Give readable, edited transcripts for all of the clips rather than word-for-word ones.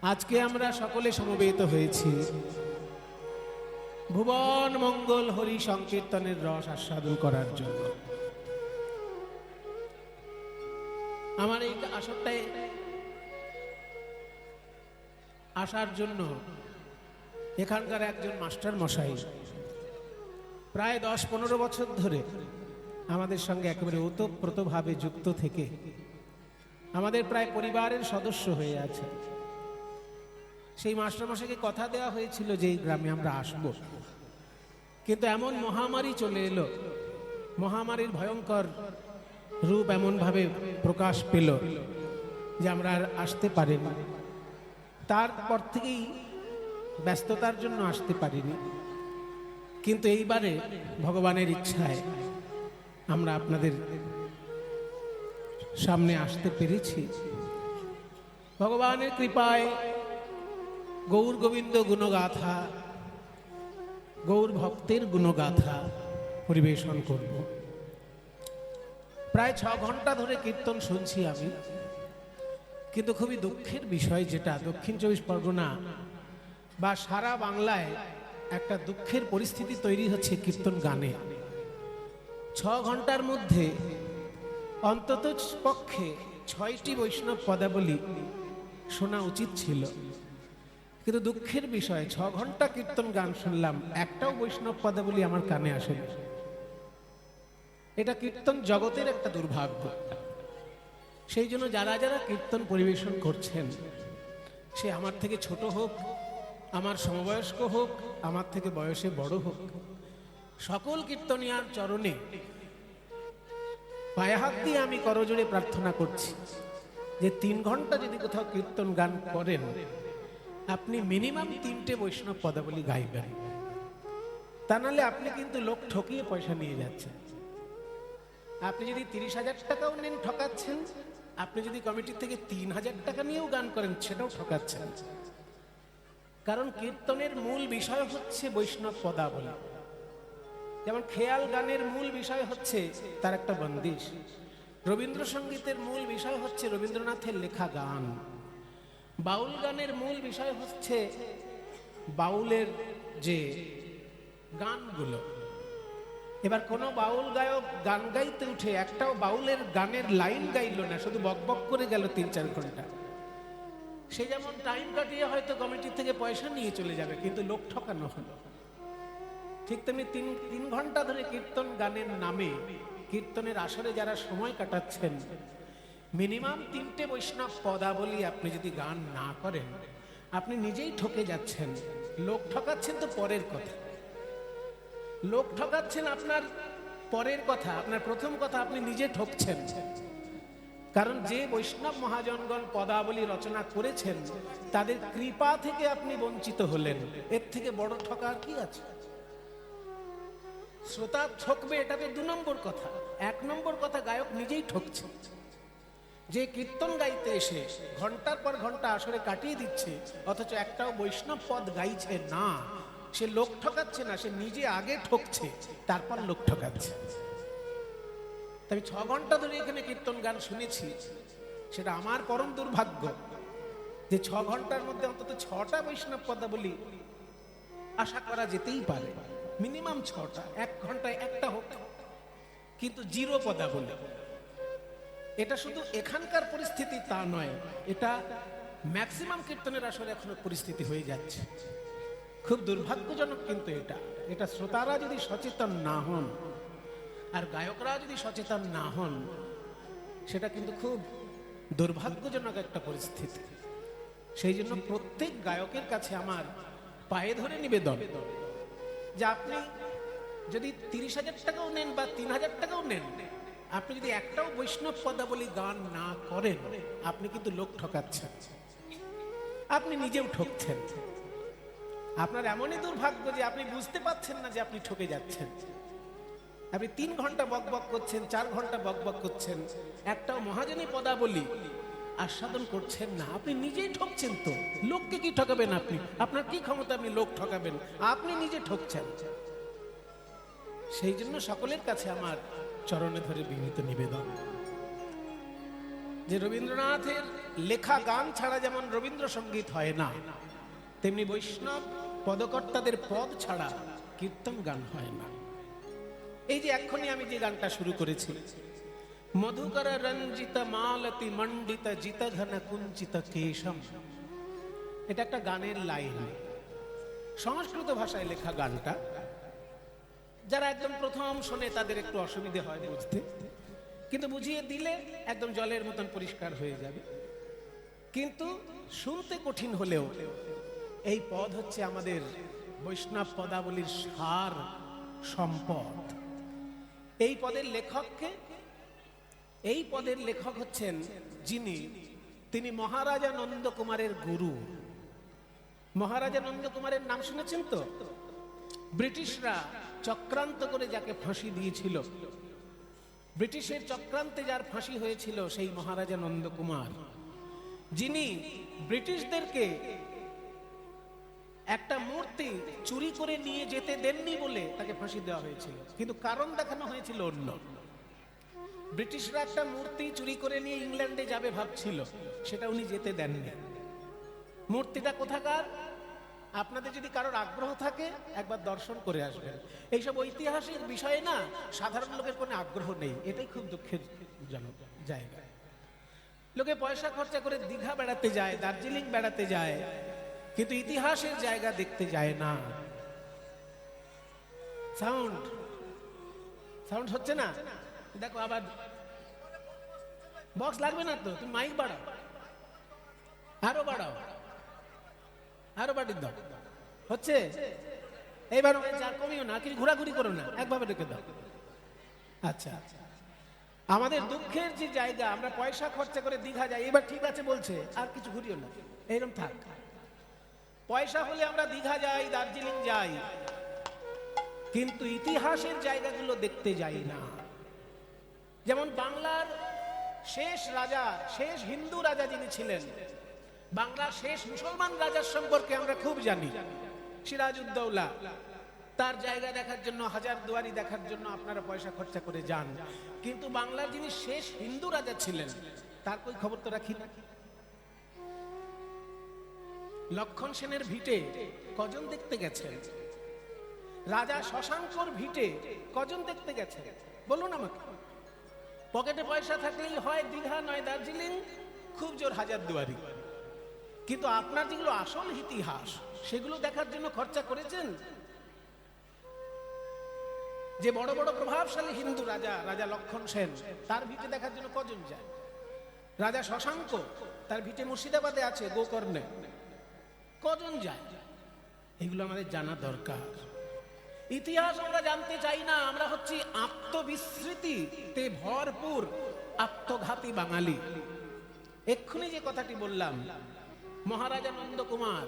আজকে আমরা সকলে সমবেত হয়েছি ভুবন মঙ্গল হরি সংকীর্তনের রস আস্বাদন করার জন্য। আমার এই আসরটায় আসার জন্য এখানকার একজন মাস্টার মশাই প্রায় 10-15 বছর ধরে আমাদের সঙ্গে একেবারে ওতপ্রোতভাবে যুক্ত থেকে আমাদের প্রায় পরিবারের সদস্য হয়ে আছে। সেই মাস্টারমশাইকে কথা দেওয়া হয়েছিল যে এই গ্রামে আমরা আসব, কিন্তু এমন মহামারী চলে এলো, মহামারীর ভয়ঙ্কর রূপ এমনভাবে প্রকাশ পেল যে আমরা আর আসতে পারিনি। তারপর থেকেই ব্যস্ততার জন্য আসতে পারিনি, কিন্তু এইবারে ভগবানের ইচ্ছায় আমরা আপনাদের সামনে আসতে পেরেছি। ভগবানের কৃপায় গৌর গোবিন্দ গুণগাথা, গৌর ভক্তের গুণগাথা পরিবেশন করব। প্রায় 6 ঘন্টা ধরে কীর্তন শুনছি আমি, কিন্তু খুবই দুঃখের বিষয় যেটা দক্ষিণ 24 পরগনা বা সারা বাংলায় একটা দুঃখের পরিস্থিতি তৈরি হচ্ছে কীর্তন গানে। 6 ঘন্টার মধ্যে অন্তত পক্ষে 6টি বৈষ্ণব পদাবলী শোনা উচিত ছিল, কিন্তু দুঃখের বিষয় 6 ঘন্টা কীর্তন গান শুনলাম, একটাও বৈষ্ণব পদাবলী আমার কানে আসেনি। এটা কীর্তন জগতের একটা দুর্ভাগ্য। সেই জন্য যারা যারা কীর্তন পরিবেশন করছেন, সে আমার থেকে ছোট হোক, আমার সমবয়স্ক হোক, আমার থেকে বয়সে বড় হোক, সকল কীর্তনিয়ার চরণে পায়ে হাত দিয়ে আমি করজোড়ে প্রার্থনা করছি যে 3 ঘন্টা যদি কোথাও কীর্তন গান করেন, আপনি মিনিমাম 3টে বৈষ্ণব পদাবলী গাইবেন। তা নাহলে আপনি কিন্তু লোক ঠকিয়ে পয়সা নিয়ে যাচ্ছেন। আপনি যদি 30,000 টাকাও নেন ঠকাচ্ছেন, আপনি যদি কমিটির থেকে 3,000 টাকা নিয়েও গান করেন সেটাও ঠকাচ্ছেন। কারণ কীর্তনের মূল বিষয় হচ্ছে বৈষ্ণব পদাবলী। যেমন খেয়াল গানের মূল বিষয় হচ্ছে তার একটা বন্দিশ, রবীন্দ্রসঙ্গীতের মূল বিষয় হচ্ছে রবীন্দ্রনাথের লেখা গান, বাউল গানের মূল বিষয় হচ্ছে বাউলের যে গানগুলো। এবার কোনো বাউল গায়ক গান গাইতে উঠে একটাও বাউলের গানের লাইন গাইল না, শুধু বকবক করে গেল 3-4 ঘন্টা, সে যেমন টাইম কাটিয়ে হয়তো কমিটি থেকে পয়সা নিয়ে চলে যাবে, কিন্তু লোক ঠকানো হলো। ঠিক তেমনি 3 ঘন্টা ধরে কীর্তন গানের নামে কীর্তনের আসরে যারা সময় কাটাচ্ছেন, মিনিমাম 3টে বৈষ্ণব পদাবলী আপনি যদি গান না করেন, আপনি নিজেই ঠকে যাচ্ছেন। লোক ঠকাচ্ছেন তো পরের কথা, লোক ঠকাচ্ছেন আপনার পরের কথা, আপনার প্রথম কথা আপনি নিজে ঠকছেন। কারণ যে বৈষ্ণব মহাজনগণ পদাবলী রচনা করেছেন, তাদের কৃপা থেকে আপনি বঞ্চিত হলেন, এর থেকে বড় ঠকার কি আছে? শ্রোতা ঠকবে, এটা তো 2 নম্বর কথা। 1 নম্বর কথা, গায়ক নিজেই ঠকছে। যে কীর্তন গাইতে এসে ঘন্টার পর ঘন্টা আসরে কাটিয়ে দিচ্ছে, অথচ একটাও বৈষ্ণব পদ গাইছে না, সে লোক ঠকাচ্ছে না, সে নিজে আগে ঠকছে, তারপর লোক ঠকাচ্ছে। তবে 6 ঘন্টা ধরে এখানে কীর্তন গান শুনেছি, সেটা আমার পরম দুর্ভাগ্য যে 6 ঘন্টার মধ্যে অন্তত 6টা বৈষ্ণব পদাবলী আশা করা যেতেই পারে, মিনিমাম 6টা, 1 ঘন্টায় একটা হোক, কিন্তু 0 পদাবলী। এটা শুধু এখানকার পরিস্থিতি তা নয়, এটা ম্যাক্সিমাম কীর্তনের আসলে এখনো পরিস্থিতি হয়ে যাচ্ছে। খুব দুর্ভাগ্যজনক কিন্তু এটা শ্রোতারা যদি সচেতন না হন আর গায়করা যদি সচেতন না হন, সেটা কিন্তু খুব দুর্ভাগ্যজনক একটা পরিস্থিতি। সেই জন্য প্রত্যেক গায়কের কাছে আমার পায়ে ধরে নিবেদন যে আপনি যদি 30,000 টাকাও নেন বা 3,000 টাকাও নেন, আপনি যদি একটাও বৈষ্ণব পদাবলী গান না করেন, আপনি কিন্তু লোক ঠকাচ্ছেন, আপনি নিজেও ঠকছেন। আপনার এমনই দুর্ভাগ্য যে আপনি বুঝতে পারছেন না যে আপনি ঠকে যাচ্ছেন। আপনি 3 ঘন্টা বকবক করছেন, 4 ঘন্টা বকবক করছেন, একটাও মহাজনী পদাবলী আস্বাদন করছেন না, আপনি নিজেই ঠকছেন। তো লোককে কি ঠকাবেন আপনি? আপনার কি ক্ষমতা আপনি লোক ঠকাবেন? আপনি নিজে ঠকছেন। সেই জন্য সকলের কাছে আমার চরণে ধরে বিনীত নিবেদন যে রবীন্দ্রনাথের লেখা গান ছাড়া যেমন রবীন্দ্রসঙ্গীত হয় না, তেমনি বৈষ্ণব পদকর্তাদের পদ ছাড়া কীর্তন গান হয় না। এই যে এক্ষুনি আমি যে গানটা শুরু করেছি, মধুকর রঞ্জিত মালতি মণ্ডিত জিত ঘন কুঞ্চিত কেশম, এটা একটা গানের লাইন, সংস্কৃত ভাষায় লেখা গানটা। যারা একদম প্রথম শোনে তাদের একটু অসুবিধে হয় বুঝতে, কিন্তু বুঝিয়ে দিলে একদম জলের মতন পরিষ্কার হয়ে যাবে। কিন্তু শুনতে কঠিন হলেও এই পদ হচ্ছে আমাদের বৈষ্ণব পদাবলীর সার সম্পদ। এই পদের লেখক হচ্ছেন যিনি, তিনি মহারাজা নন্দ কুমারের গুরু। মহারাজা নন্দ কুমারের নাম শুনেছেন তো? ব্রিটিশরা চক্রান্ত করে যাকে ফাঁসি দিয়েছিল, ব্রিটিশের চক্রান্তে যার ফাঁসি হয়েছিল সেই মহারাজা নন্দ কুমার, যিনি ব্রিটিশদেরকে একটা মূর্তি চুরি করে নিয়ে যেতে দেননি বলে তাকে ফাঁসি দেওয়া হয়েছিল। কিন্তু কারণ দেখানো হয়েছিল অন্য। ব্রিটিশরা একটা মূর্তি চুরি করে নিয়ে ইংল্যান্ডে যাবে ভাবছিল, সেটা উনি যেতে দেননি। মূর্তিটা কোথাকার? আপনাদের যদি কারোর আগ্রহ থাকে একবার দর্শন করে আসবেন। এইসব ঐতিহাসিক বিষয়ে না সাধারণ লোকের কোনো আগ্রহ নেই, এটাই খুব দুঃখের জনক জায়গা। লোকে পয়সা খরচা করে দীঘা বেড়াতে যায়, দার্জিলিং বেড়াতে যায়, কিন্তু ইতিহাসের জায়গা দেখতে যায় না। সাউন্ড হচ্ছে না, দেখো আবার বক্স লাগবে না তো, তুমি মাইক বাড়াও, আরো বাড়াও, আরো বাড়িয়ে দাও। হচ্ছে? এইবার চার কমিও না, কিছু ঘোরাঘুরি করো না, একভাবে রেখে দাও। আচ্ছা, আমাদের দুঃখের যে জায়গা, আমরা পয়সা খরচা করে দীঘা যাই, এবার ঠিক আছে বলছে, আর কিছু ঘুরিও না, এইরকম থাক। পয়সা হলে আমরা দীঘা যাই, দার্জিলিং যাই, কিন্তু ইতিহাসের জায়গাগুলো দেখতে যাই না। যেমন বাংলার শেষ রাজা, শেষ হিন্দু রাজা যিনি ছিলেন, বাংলার শেষ মুসলমান রাজার সম্পর্কে আমরা খুব জানি, সিরাজউদ্দৌলা। তার জায়গা দেখার জন্য, হাজারদুয়ারি দেখার জন্য আপনারা পয়সা খরচা করে যান, কিন্তু বাংলার যিনি শেষ হিন্দু রাজা ছিলেন তার কই খবর তো রাখি না। লক্ষণ সেনের ভিটে কজন দেখতে গেছেন? রাজা শশাঙ্কর ভিটে কজন দেখতে গেছেন বলুন আমাকে? পকেটে পয়সা থাকলেই হয় দীঘা, নয় দার্জিলিং, খুব জোর হাজারদুয়ারি। কিন্তু আপনার যেগুলো আসল ইতিহাস, সেগুলো দেখার জন্য খরচা করেছেন? যে বড় বড় প্রভাবশালী হিন্দু রাজা, রাজা লক্ষণ সেন, তার ভিটে দেখার জন্য কজন যায়? রাজা শশাঙ্ক, তার ভিটে মুর্শিদাবাদে আছে, গোকর্ণে, কজন যায়? এগুলো আমাদের জানা দরকার। ইতিহাস আমরা জানতে চাই না, আমরা হচ্ছি আত্মবিস্মৃতিতে ভরপুর আত্মঘাতী বাঙালি। এক্ষুনি যে কথাটি বললাম, মহারাজা নন্দ কুমার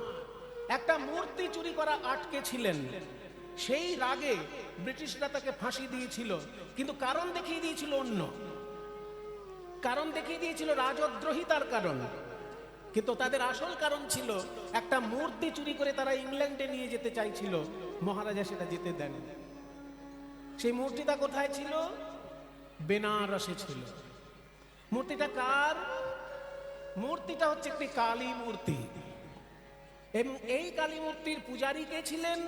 একটা মূর্তি চুরি করা আটকে ছিলেন, সেই রাগে ব্রিটিশরা তাকে ফাঁসি দিয়েছিল, কিন্তু কারণ দেখিয়ে দিয়েছিল অন্য, কারণ দেখিয়ে দিয়েছিল রাজদ্রোহিতার কারণ। কিন্তু তাদের আসল কারণ ছিল একটা মূর্তি চুরি করে তারা ইংল্যান্ডে নিয়ে যেতে চাইছিল, মহারাজা সেটা যেতে দেন। সেই মূর্তিটা কোথায় ছিল? বেনারসে ছিল। মূর্তিটা কার? মূর্তিটা হচ্ছে একটি কালী মূর্তি, এবং এই কালী মূর্তির পূজারী কে ছিলেন?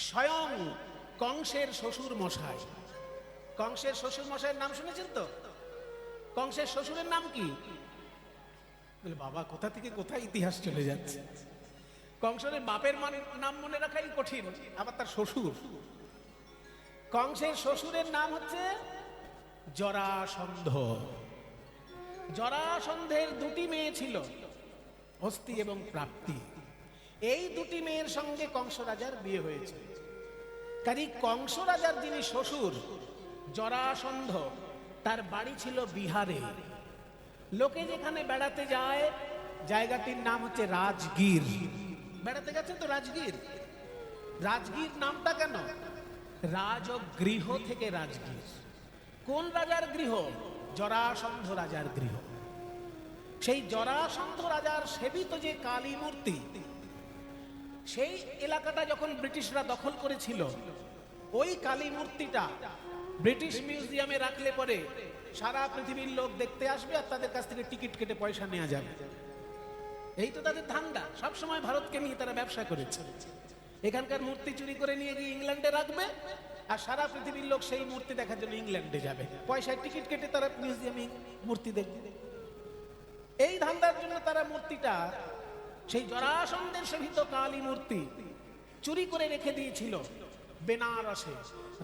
স্বয়ং কংসের শ্বশুর মশাই। কংসের শ্বশুর মশাইয়ের নাম শুনেছেন তো? কংসের শ্বশুরের নাম কি? বাবা, কোথা থেকে কোথায় ইতিহাস চলে যাচ্ছে। কংসের বাপের নাম মনে রাখাই কঠিন, আবার তার শ্বশুর। কংসের শ্বশুরের নাম হচ্ছে জরাসন্ধ। জরাসন্ধের দুটি মেয়ে ছিল, অস্তি এবং প্রাপ্তি। এই দুটি মেয়ের সঙ্গে কংস রাজার বিয়ে হয়েছে। কাজেই কংস রাজার যিনি শ্বশুর জরাসন্ধ, তার বাড়ি ছিল বিহারে। লোকে যেখানে বেড়াতে যায়, জায়গাটির নাম হচ্ছে রাজগীর। বেড়াতে গেছেন তো রাজগীর? রাজগীর নামটা কেন? রাজগৃহ থেকে রাজগীর। কোন রাজার গৃহ? জরাসন্ধ রাজার গৃহ। সেই জরাসন্ধ রাজার সেবিত যে কালী মূর্তি, সেই এলাকাটা যখন ব্রিটিশরা দখল করেছিল, ওই কালী মূর্তিটা ব্রিটিশ মিউজিয়ামে রাখলে পরে সারা পৃথিবীর লোক দেখতে আসবে আর তাদের কাছ থেকে টিকিট কেটে পয়সা নেওয়া যাবে। এই তো তাদের ধান্দা। সবসময় ভারতকে নিয়ে তারা ব্যবসা করেছে। এখানকার মূর্তি চুরি করে নিয়ে গিয়ে ইংল্যান্ডে রাখবে আর সারা পৃথিবীর লোক সেই মূর্তি দেখার জন্য ইংল্যান্ডে যাবে, পয়সায় টিকিট কেটে তারা মিউজিয়ামে মূর্তি দেখবে। এই ধান্দার জন্য তারা মূর্তিটা, সেই জরাসন্ধের সেবিত কালী মূর্তি চুরি করে রেখে দিয়েছিল বেনারসে।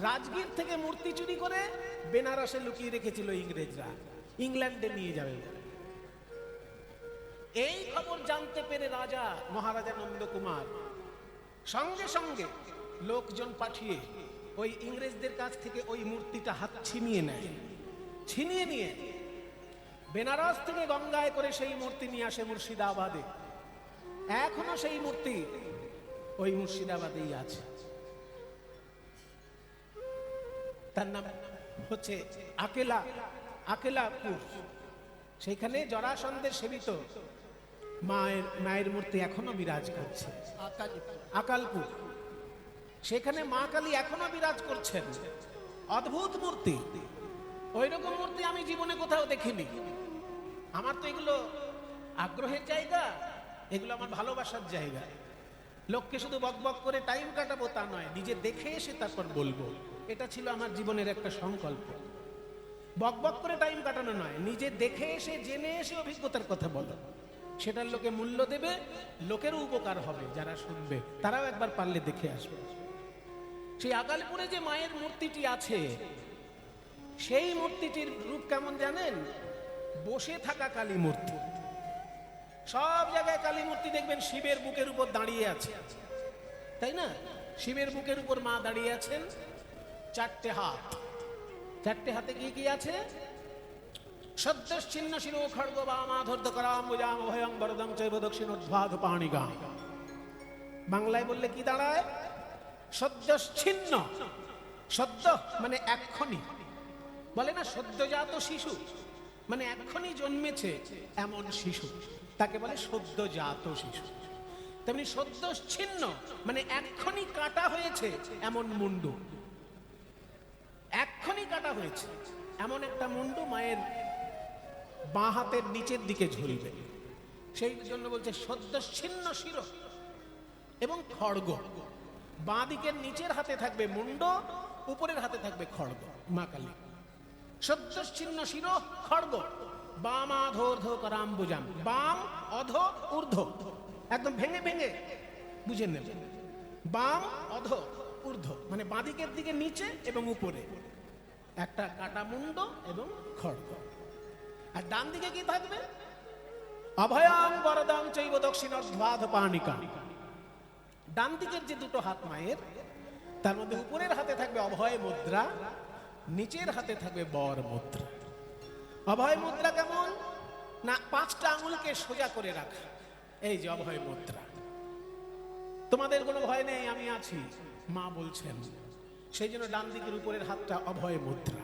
রাজগীর থেকে মূর্তি চুরি করে বেনারসে লুকিয়ে রেখেছিল ইংরেজরা, ইংল্যান্ডে নিয়ে যাবে। এই খবর জানতে পেরে রাজা মহারাজা নন্দকুমার সঙ্গে সঙ্গে লোকজন পাঠিয়ে ওই ইংরেজদের কাছ থেকে ওই মূর্তিটা হাত ছিনিয়ে নেয়। ছিনিয়ে নিয়ে বেনারস থেকে গঙ্গায় করে সেই মূর্তি নিয়ে আসে মুর্শিদাবাদে। এখনো সেই মূর্তি ওই মুর্শিদাবাদেই আছে। তার নাম হচ্ছে আকেলাপুর। সেইখানে জরাসন্ধের সেবিত মায়ের মূর্তি এখনো বিরাজ করছে, আকালপুর। সেখানে মা কালী এখনো বিরাজ করছেন। অদ্ভুত মূর্তি, ওই রকম মূর্তি আমি জীবনে কোথাও দেখিনি। আমার তো এগুলো আগ্রহের জায়গা, এগুলো আমার ভালোবাসার জায়গা। লোককে শুধু বকবক করে টাইম কাটাবো তা নয়, নিজে দেখে এসে তারপর বলবো। এটা ছিল আমার জীবনের একটা সংকল্প। বকবক করে টাইম কাটানো নয়, নিজে দেখে এসে জেনে এসে অভিজ্ঞতার কথা বলো। সেটার লোকে মূল্য দেবে, লোকেরও উপকার হবে। যারা শুনবে তারাও একবার পারলে দেখে আসবে। সেই আকালপুরে যে মায়ের মূর্তিটি আছে, সেই মূর্তিটির রূপ কেমন জানেন? বসে থাকা কালী মূর্তি। সব জায়গায় কালী মূর্তি দেখবেন শিবের বুকের উপর দাঁড়িয়ে আছে, তাই না? শিবের বুকের উপর মা দাঁড়িয়ে আছেন, চারটে হাত। চারটে হাতে কি কি আছে? সদ্যশ্চিন্ন শিরো খড়গ বামাধর্ত করাম্বুজাম ভয়ং বরদং চৈব দক্ষিণোদ্ধ্বাদ পাণিগা। বাংলায় বললে কি দাঁড়ায়? সদ্যশ্চিন্ন। সদ্য মানে এক্ষণি, বলে না সদ্যজাত শিশু, মানে এক্ষণি জন্মেছে এমন শিশু, তাকে বলে সদ্যজাত শিশু। তেমনি সদ্যশ্চিন্ন মানে এক্ষণি কাটা হয়েছে এমন মুন্ডু। এক্ষণি কাটা হয়েছে এমন একটা মুন্ডু মায়ের বাঁ হাতের নিচের দিকে ঝুলবে। সেই জন্য বলছে সদ্যশ্চিন্ন শির এবং খড়গ। বাঁ দিকের নিচের হাতে থাকবে মুন্ড, উপরের হাতে থাকবে খড়গ। মা কালী সদ্যশ্চিন্ন শির খড়গ বামাধোর্ধ করাম্বুজাম। বাম অধ ঊর্ধ্ব, একদম ভেঙে ভেঙে বুঝে নেবেন। বাম অধ ঊর্ধ্ব মানে বাঁদিকের দিকে নিচে এবং উপরে একটা কাটা মুন্ড এবং খড়গ। আর ডান দিকে কি থাকবে? অভয়াং বরদাং চৈব দক্ষিণোদ্ধ্বাদ পাণিকা। ডান দিকের যে দুটো হাত মায়ের, তার মধ্যে উপরের হাতে থাকবে অভয় মুদ্রা, নিচের হাতে থাকবে বর মুদ্রা। অভয় মুদ্রা কেমন না? 5টা আঙুলকে সোজা করে রাখা, এই যে অভয় মুদ্রা। তোমাদের কোনো ভয় নেই, আমি আছি, মা বলছেন। সেই জন্য ডান দিকের উপরের হাতটা অভয় মুদ্রা।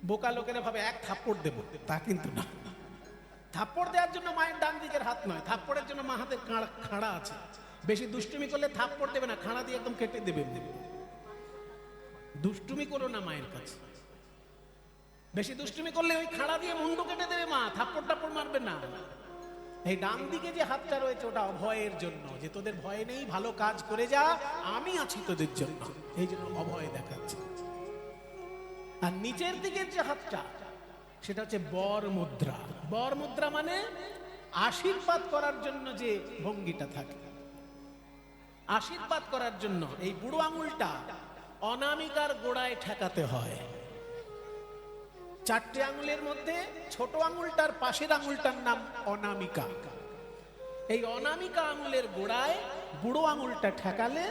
বোকা লোকেরা ভাবে এক থাপ্পড় দেব, তা কিন্তু না। থাপ্পড় দেওয়ার জন্য মায়ের ডান দিকের হাত নয়, থাপ্পড়ের জন্য মা হাতের খাড়া আছে। বেশি দুষ্টুমি করলে থাপ্পড় দেবে না, খাড়া দিয়ে একদম কেটে দেবে। দুষ্টুমি করো না মায়ের কাছে। বেশি দুষ্টুমি করলে ওই খাড়া দিয়ে মুন্ডু কেটে দেবে মা, থাপ্পড় টাপ্পড় মারবে না। এই ডান দিকে যে হাতটা রয়েছে ওটা অভয়ের জন্য, যে তোদের ভয় নেই, ভালো কাজ করে যা, আমি আছি তোদের জন্য, এই জন্য অভয় দেখাচ্ছে। আর নিচের দিকের যে হাতটা সেটা হচ্ছে বর মুদ্রা। বর মুদ্রা মানে আশীর্বাদ করার জন্য যে ভঙ্গিটা থাকে, আশীর্বাদ করার জন্য এই বুড়ো আঙুলটা অনামিকার গোড়ায় ঠেকাতে হয়। 4টে আঙুলের মধ্যে ছোট আঙুলটার পাশের আঙুলটার নাম অনামিকা। এই অনামিকা আঙুলের গোড়ায় বুড়ো আঙুলটা ঠেকালে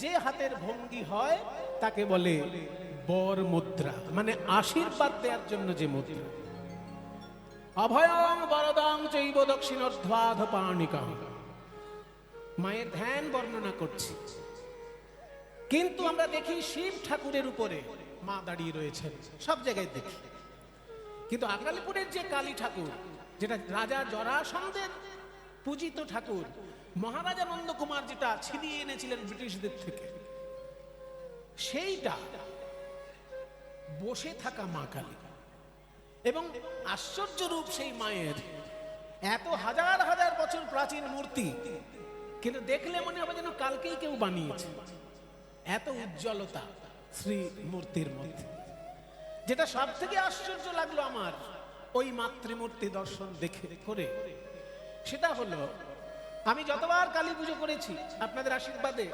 যে হাতের ভঙ্গি হয় তাকে বলে বর মুদ্রা, মানে আশীর্বাদ দেওয়ার জন্য যে মুদ্রা। অভয়ং বরদং চৈব দক্ষিণোদ্ধ্বাদ পাণিকা। মায়ের ধ্যান বর্ণনা করছি, কিন্তু আমরা দেখি শিব ঠাকুরের উপরে মা দাঁড়িয়ে রয়েছেন, সব জায়গায় দেখি। কিন্তু আকালপুরের যে কালী ঠাকুর, যেটা রাজা জরাসন্ধের পূজিত ঠাকুর, মহারাজা নন্দকুমার যেটা ছিনিয়ে এনেছিলেন ব্রিটিশদের থেকে, সেইটা বসে থাকা মা কালী। এবং আশ্চর্য রূপ সেই মায়ের, এত হাজার হাজার বছর প্রাচীন মূর্তি, কিন্তু দেখলে মনে হবে যেন কালকেই কেউ বানিয়েছে, এত উজ্জ্বলতা শ্রী মূর্তির মধ্যে। যেটা সব থেকে আশ্চর্য লাগলো আমার ওই মাতৃমূর্তি দর্শন দেখে করে, সেটা হলো আমি যতবার কালী পুজো করেছি আপনাদের আশীর্বাদে,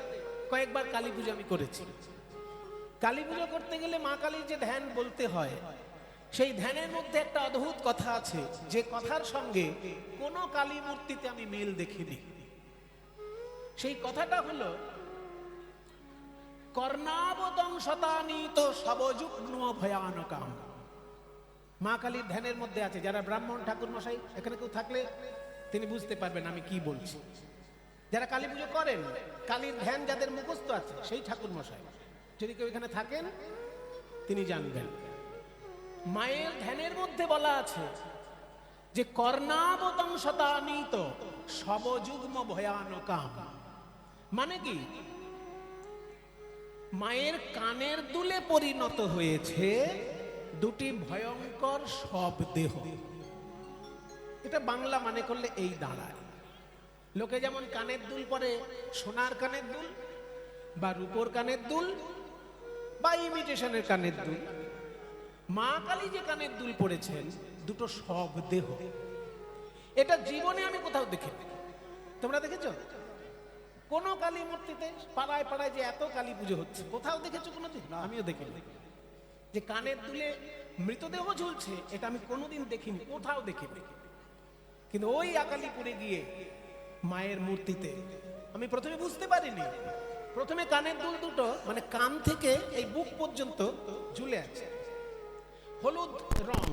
কয়েকবার কালী পুজো আমি করেছি। কালী পুজো করতে গেলে মা কালীর যে ধ্যান বলতে হয়, সেই ধ্যানের মধ্যে একটা অদ্ভুত কথা আছে, যে কথার সঙ্গে কোনো কালী মূর্তিতে আমি মিল দেখিনি। সেই কথাটা হলো কর্ণাবতং শতানীত সবযুগ্ন ভয়ানকাম। মা কালীর ধ্যানের মধ্যে আছে, যারা ব্রাহ্মণ ঠাকুর মশাই এখানে কেউ থাকলে তিনি বুঝতে পারবেন আমি কি বলছি। যারা কালী পুজো করেন, কালীর ধ্যান যাদের মুখস্থ আছে, সেই ঠাকুর মশাই যদি কেউ এখানে থাকেন তিনি জানবেন। মায়ের ধ্যানের মধ্যে বলা আছে যে কর্ণাবতং শতানীত সবযুগ্ম ভয়ানকাম। মানে কি, মায়ের কানের দুলে পরিণত হয়েছে দুটি ভয়ঙ্কর সব দেহ। এটা বাংলা মানে করলে এই দাঁড়ায়। লোকে যেমন কানের দুল পরে সোনার কানের দুল বা রূপোর কানের দুল বা ইমিটেশনের কানের দুল, মা কালী যে কানের দুল পড়েছেন দুটো সব দেহ। এটা জীবনে আমি কোথাও দেখিনি। তোমরা দেখেছো কোন কালী মূর্তিতে? পাড়ায় পাড়ায় যে এত কালী পুজো হচ্ছে, কোথাও দেখেছো কোনোদিন? আমিও দেখিনি। যে কানের দুলে মৃতদেহ ঝুলছে, এটা আমি কোনোদিন দেখিনি, কোথাও দেখিনি। কিন্তু ওই আকালিপুরে গিয়ে মায়ের মূর্তিতে আমি প্রথমে বুঝতে পারিনি। প্রথমে কানের দুল দুটো মানে কান থেকে এই বুক পর্যন্ত ঝুলে আছে, হলুদ রং।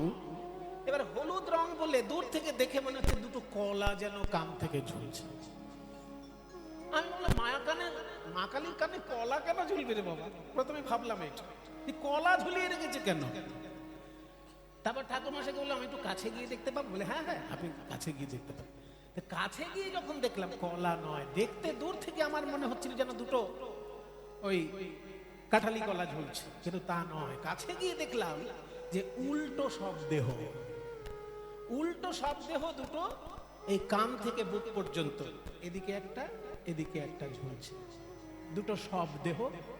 এবার হলুদ রং বলে দূর থেকে দেখে মনে হচ্ছে দুটো কলা যেন কান থেকে ঝুলছে। আমি বললাম মা কালীর কানে কলা কেন ঝুলবে রে বাবা? প্রথমে ভাবলাম এটা কলা ঝুলিয়ে রেখেছে কেন। তারপর ঠাকুর মশাইকে বললাম আমি একটু কাছে গিয়ে দেখতে পাবো? বলে হ্যাঁ হ্যাঁ আপনি কাছে গিয়ে দেখতে পাবেন। কাছে গিয়ে যখন দেখলাম কলা নয়, দেখতে দূর থেকে আমার মনে হচ্ছিল যেন দুটো ওই কাঁঠালি কলা ঝুলছে, কিন্তু তা নয়। কাছে গিয়ে দেখলাম যে উল্টো সব দেহ, উল্টো সব দেহ দুটো এই কান থেকে বুক পর্যন্ত, এদিকে একটা এদিকে একটা ঝুলছে, দুটো সব দেহ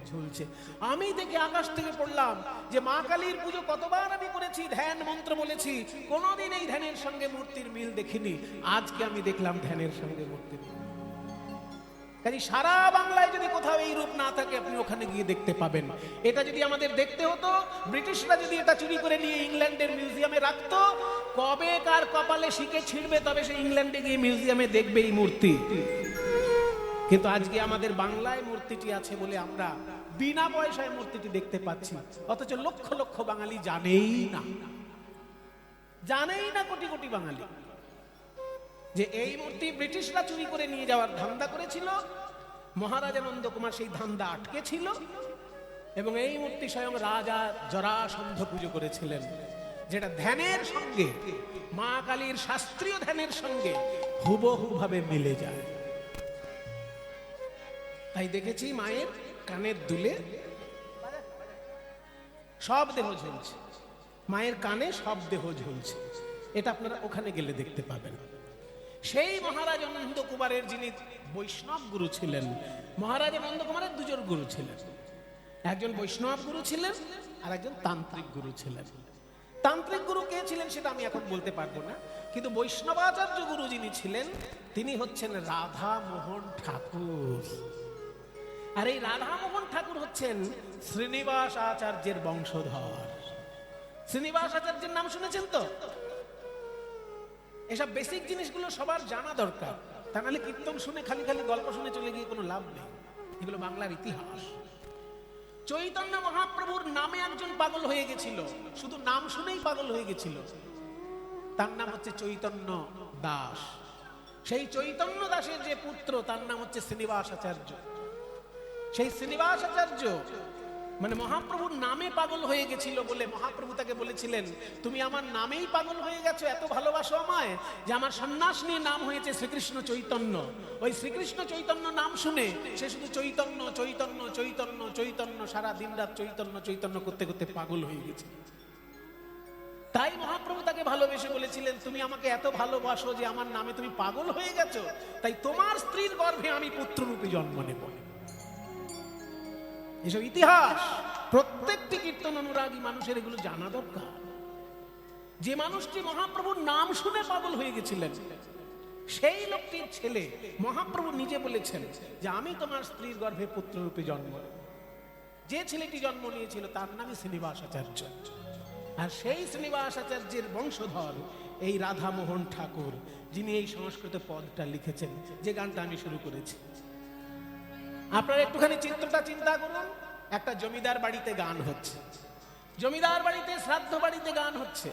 ঝুলছে। আমি দেখে আকাশ থেকে পড়লাম যে মা কালীর পুজো কতবার আমি করেছি, ধ্যান মন্ত্র বলেছি, কোনোদিন এই ধ্যানের সঙ্গে মূর্তির মিল দেখিনি। আজকে আমি দেখলাম ধ্যানের সঙ্গে মূর্তির মিল। কাজে সারা বাংলায় যদি কোথাও এই রূপ না থাকে আপনি ওখানে গিয়ে দেখতে পাবেন। এটা যদি আমাদের দেখতে হতো, ব্রিটিশরা যদি এটা চুরি করে নিয়ে ইংল্যান্ডের মিউজিয়ামে রাখতো, কবে কার কপালে শিকে ছিঁড়বে তবে সে ইংল্যান্ডে গিয়ে মিউজিয়ামে দেখবে এই মূর্তি। কিন্তু আজকে আমাদের বাংলায় মূর্তিটি আছে বলে আমরা বিনা পয়সায় মূর্তিটি দেখতে পাচ্ছি, অথচ লক্ষ লক্ষ বাঙালি জানেই না কোটি কোটি বাঙালি যে এই মূর্তি ব্রিটিশরা চুরি করে নিয়ে যাওয়ার ধান্দা করেছিল। মহারাজা নন্দকুমার সেই ধান্দা আটকে ছিল এবং এই মূর্তি স্বয়ং রাজা জরাসন্ধ পুজো করেছিলেন, যেটা ধ্যানের সঙ্গে, মা কালীর শাস্ত্রীয় ধ্যানের সঙ্গে হুবহু ভাবে মিলে যায়। তাই দেখেছি মায়ের কানের দুলে সব দেহ ঝুলছে, মায়ের কানে সব দেহ ঝুলছে। এটা আপনারা ওখানে গেলে দেখতে পাবেন। সেই মহারাজ নন্দকুমারের যিনি বৈষ্ণব গুরু ছিলেন, মহারাজ নন্দকুমারের দুজন গুরু ছিলেন, একজন বৈষ্ণব গুরু ছিলেন আর একজন তান্ত্রিক গুরু ছিলেন। তান্ত্রিক গুরু কে ছিলেন সেটা আমি এখন বলতে পারবো না, কিন্তু বৈষ্ণবাচার্য গুরু যিনি ছিলেন তিনি হচ্ছেন রাধা মোহন ঠাকুর। আর এই রাধা মোহন ঠাকুর হচ্ছেন শ্রীনিবাস আচার্যের বংশধর। শ্রীনিবাস আচার্যের নাম শুনেছেন তো? এসব বেসিক জিনিসগুলো সবার জানা দরকার, তা নাহলে কীর্তন শুনে খালি খালি গল্প শুনে চলে গিয়ে কোনো লাভ নেই। এগুলো বাংলার ইতিহাস। চৈতন্য মহাপ্রভুর নামে একজন পাগল হয়ে গেছিল, শুধু নাম শুনেই পাগল হয়ে গেছিল। তার নাম হচ্ছে চৈতন্য দাস। সেই চৈতন্য দাসের যে পুত্র তার নাম হচ্ছে শ্রীনিবাস আচার্য। সেই শ্রীনিবাস আচার্য মানে মহাপ্রভুর নামে পাগল হয়ে গেছিল বলে মহাপ্রভু তাকে বলেছিলেন, তুমি আমার নামেই পাগল হয়ে গেছো, এত ভালোবাসো আমায় যে আমার সন্ন্যাস নিয়ে নাম হয়েছে শ্রীকৃষ্ণ চৈতন্য। ওই শ্রীকৃষ্ণ চৈতন্য নাম শুনে সে শুধু চৈতন্য চৈতন্য চৈতন্য চৈতন্য সারা দিন রাত চৈতন্য চৈতন্য করতে করতে পাগল হয়ে গেছে। তাই মহাপ্রভু তাকে ভালোবেসে বলেছিলেন, তুমি আমাকে এত ভালোবাসো যে আমার নামে তুমি পাগল হয়ে গেছো, তাই তোমার স্ত্রীর গর্ভে আমি পুত্ররূপে জন্ম নেব। এসব ইতিহাস প্রত্যেকটি কীর্তন অনুরাগী মানুষের এগুলো জানা দরকার। যে মানুষটি মহাপ্রভুর নাম শুনে পাগল হয়ে গেছিলেন, সেই লোকটির ছেলে মহাপ্রভু নিজে বলেছেন যে আমি তোমার স্ত্রীর গর্ভে পুত্ররূপে জন্ম নেব। যে ছেলেটি জন্ম নিয়েছিল তার নামই শ্রীনিবাস আচার্য, আর সেই শ্রীনিবাস আচার্যের বংশধর এই রাধামোহন ঠাকুর, যিনি এই সংস্কৃত পদটা লিখেছেন, যে গানটা আমি শুরু করেছি। আপনারা একটুখানি চিত্রটা চিন্তা করুন। একটা জমিদার বাড়িতে গান হচ্ছে, জমিদার বাড়িতে শ্রাদ্ধ বাড়িতে গান হচ্ছে।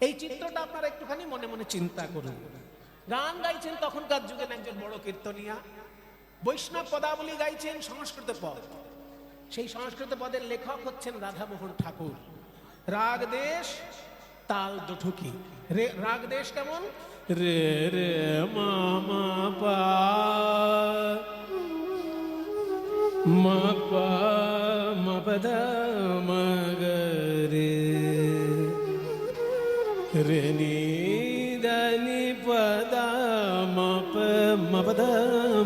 এই চিত্রটা আপনারা একটুখানি মনে মনে চিন্তা করুন। গান গাইছেন তখনকার যুগের একজন বড় কীর্তনিয়া, বৈষ্ণব পদাবলী গাইছেন, সংস্কৃত পদ। সেই সংস্কৃত পদের লেখক হচ্ছেন রাধামোহন ঠাকুর। রাগ দেশ, তাল দুঠুকি। রাগ দেশ কেমন? রে রে মা মা পা মা পা মা পদ মা গে রে, রে নি দা নি পদ মা প মা পদ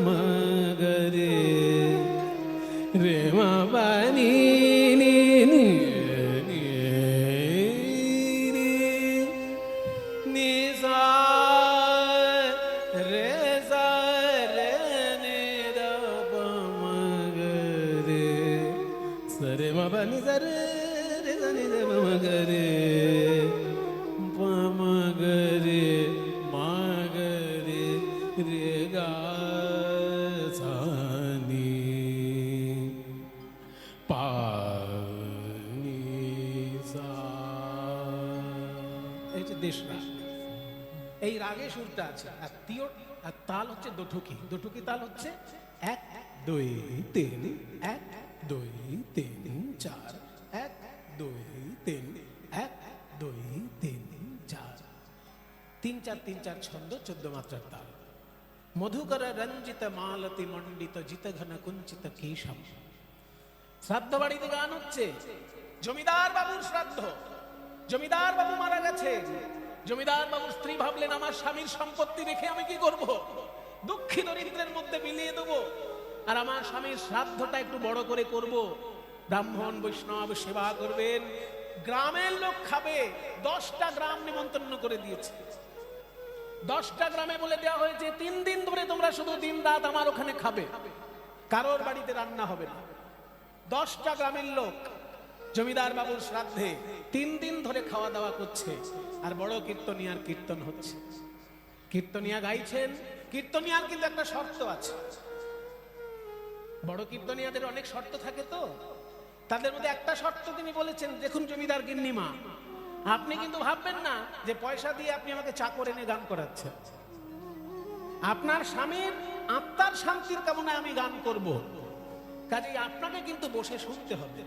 মা গে রে, রে মা পা নি নি নি এই রাগে সুরটা আছে, আর তিও আর তাল হচ্ছে দোঠকি। দোঠকি তাল হচ্ছে 1 2 3 1 2 3 4 1 2 3 1 2 3 4 3 4 3 4 ছন্দ, 14 মাত্রার তাল। মধুকর রঞ্জিত মালতি মণ্ডিত জিত ঘন কুঞ্চিত কেশম। শ্রাদ্ধ বাড়িতে গান হচ্ছে, জমিদার বাবুর শ্রাদ্ধ। জমিদার বাবু মারা গেছে। জমিদার বাবুর স্ত্রী ভাবলেন আমার স্বামীর সম্পত্তি রেখে আমি কি করব, দুঃখী দরিদ্রের মধ্যে বিলিয়ে দেবো, আর আমার স্বামীর শ্রাদ্ধটা একটু বড় করে করব। ব্রাহ্মণ বৈষ্ণব সেবা করবেন, গ্রামের লোক খাবে। 10টা গ্রাম নিমন্ত্রণ করে দিয়েছে। 10টা গ্রামে বলে দেওয়া হয়েছে 3 দিন ধরে তোমরা শুধু দিন রাত আমার ওখানে খাবে, কারোর বাড়িতে রান্না হবে না। 10টা গ্রামের লোক জমিদার বাবুর শ্রাদ্ধে 3 দিন ধরে খাওয়া দাওয়া করছে, আর বড় কীর্তনিয়ার কীর্তন হচ্ছে। কীর্তনিয়া গাইছেন। কীর্তনিয়ার কিন্তু একটা শর্ত আছে। বড় কীর্তনিয়াদের অনেক শর্ত থাকে, তো তাদের মধ্যে একটা শর্ত তিনি বলেছেন, দেখুন জমিদার গিন্নিমা, আপনি কিন্তু ভাববেন না যে পয়সা দিয়ে আপনি আমাকে চাকর এনে গান করাচ্ছেন। আপনার স্বামীর আত্মার শান্তির কামনায় আমি গান করব, কাজেই আপনাকে কিন্তু বসে শুনতে হবে।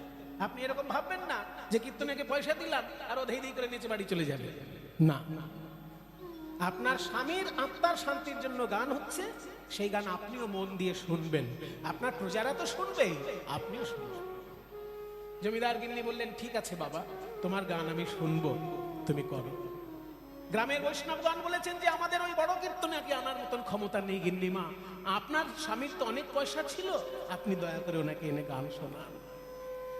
আপনি এরকম ভাববেন না যে কীর্তনীকে পয়সা দিলাম আর ও ধেই করে নিচে বাড়ি চলে যাবে, না। আপনার স্বামীর আত্মার শান্তির জন্য গান হচ্ছে, সেই গান আপনিও মন দিয়ে শুনবেন। আপনার প্রজারা তো শুনবেই, আপনিও শুনবেন। জমিদার গিন্নি বললেন, ঠিক আছে বাবা, তোমার গান আমি শুনবো, তুমি করো। গ্রামের বৈষ্ণব গান বলেছেন যে আমাদের ওই বড় কীর্তনীকে আনার মতন ক্ষমতা নেই গিন্নিমা, আপনার স্বামীর তো অনেক পয়সা ছিল, আপনি দয়া করে ওনাকে এনে গান শোনান।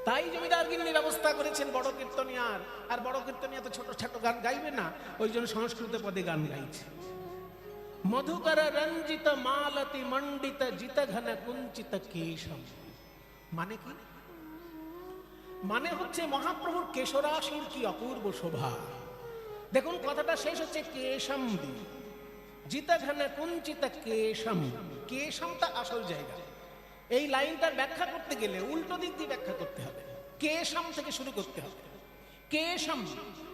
তাই জমিদার গিন্নি ব্যবস্থা করেছেন বড় কীর্তনিয়ার। আর বড় কীর্তনিয়া তো ছোট ছোট গান গাইবে না, ওই জন্য সংস্কৃত পদে গান গাইছে। মধুকর রঞ্জিত মালতি মণ্ডিত জিত ঘন কুঞ্চিত কেশম। মানে কি? মানে হচ্ছে মহাপ্রভুর কেশরাশির কি অপূর্ব শোভা। দেখুন কথাটা শেষ হচ্ছে কেশম দিয়ে, জিত ঘন কুঞ্চিত কেশম। কেশমটা আসল জায়গা। এই লাইনটার ব্যাখ্যা করতে গেলে উল্টো দিক দিয়ে ব্যাখ্যা করতে হবে, কেশম থেকে শুরু করতে হবে। কেশম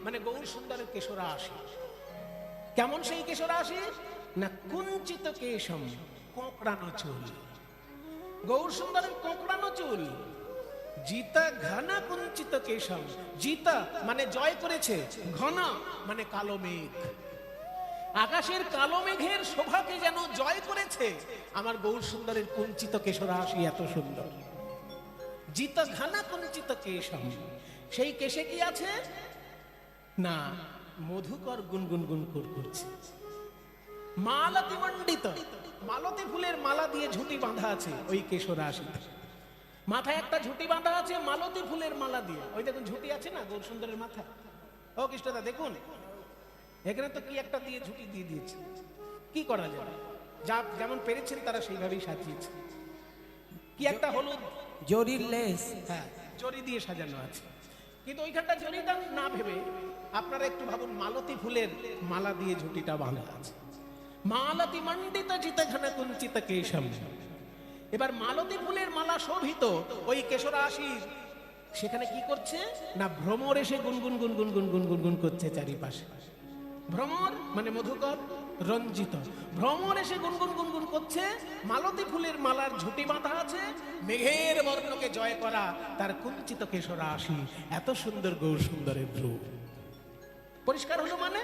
মানে গৌর সুন্দরের কেশরাশি। কেমন সেই কেশরাশি? না কুঞ্চিত কেশম, কোঁকড়ানো চুল। গৌর সুন্দরের কোঁকড়ানো চুল। জিতা ঘন কুঞ্চিত কেশম। জিতা মানে জয় করেছে, ঘন মানে কালো মেঘ। আকাশের কালো মেঘের শোভাকে যেন জয় করেছে আমার গৌর সুন্দরের কুঞ্চিত কেশরাশি, এত সুন্দর। জিত ঘন কুঞ্চিত কেশম। সেই কেশে কি আছে? না, মধুকর গুনগুন করছে। মালতী মণ্ডিত, মালতী ফুলের মালা দিয়ে ঝুঁটি বাঁধা আছে ওই কেশরাশিতে। মাথায় একটা ঝুঁটি বাঁধা আছে মালতী ফুলের মালা দিয়ে। ওই দেখুন ঝুঁটি আছে না গৌর সুন্দরের মাথায়। ও কৃষ্ণদা দেখুন, এখানে তো কি একটা দিয়ে ঝুঁটি দিয়ে দিয়েছে। কি করা যাবে, যা যেমন পেরেছেন তারা সেইভাবেই সাজিয়েছে। কি একটা হলুদ জরির লেস, হ্যাঁ জরি দিয়ে সাজানো আছে, কিন্তু ওইখানটা জরিটা না ভেবে আপনারা একটু ভাবুন মালতী ফুলের মালা দিয়ে ঝুঁটিটা বাঁধা আছে। মালতী মণ্ডিত জিত ঘন কুঞ্চিত কেশম। এবার মালতী ফুলের মালা শোভিত ওই কেশরাশির সেখানে কি করছে না ভ্রমর এসে গুনগুন গুনগুন গুনগুন গুনগুন করছে চারিপাশে। ভ্রমর মানে মধুকর, রঞ্জিত। ভ্রমর এসে গুনগুন গুনগুন করছে, মালতী ফুলের মালার ঝুঁটি বাঁধা আছে। মেঘের বর্ণকে জয় করা তার কুঞ্চিত কেশরাশি, এত সুন্দর গৌর সুন্দরের রূপ। পরিষ্কার হলো মানে?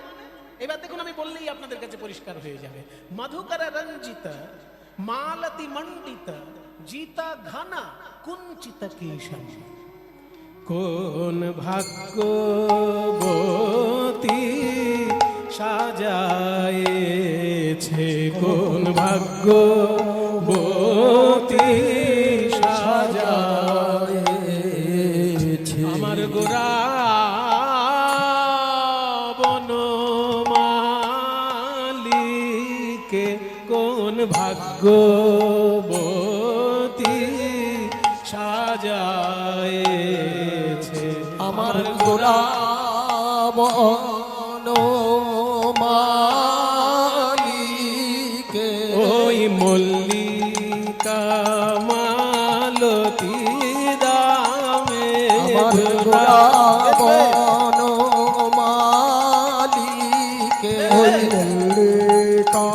এবার দেখুন আমি বললেই আপনাদের কাছে পরিষ্কার হয়ে যাবে। মধুকর রঞ্জিত মালতী মণ্ডিত জিতা ঘনা কুঞ্চিত কেশম। কোন ভাগ্যবতী সাজায়েছে, কোন ভাগ্যবতী সাজায়েছে আমার গোরা বনমালীকে, কোন ভাগ্যবতী সাজায়েছে আমার গোরা বনমালীকে। ওই মল্লিকা মালতী দামে আমার গোরা বনমালীকে। ওই মল্লিকা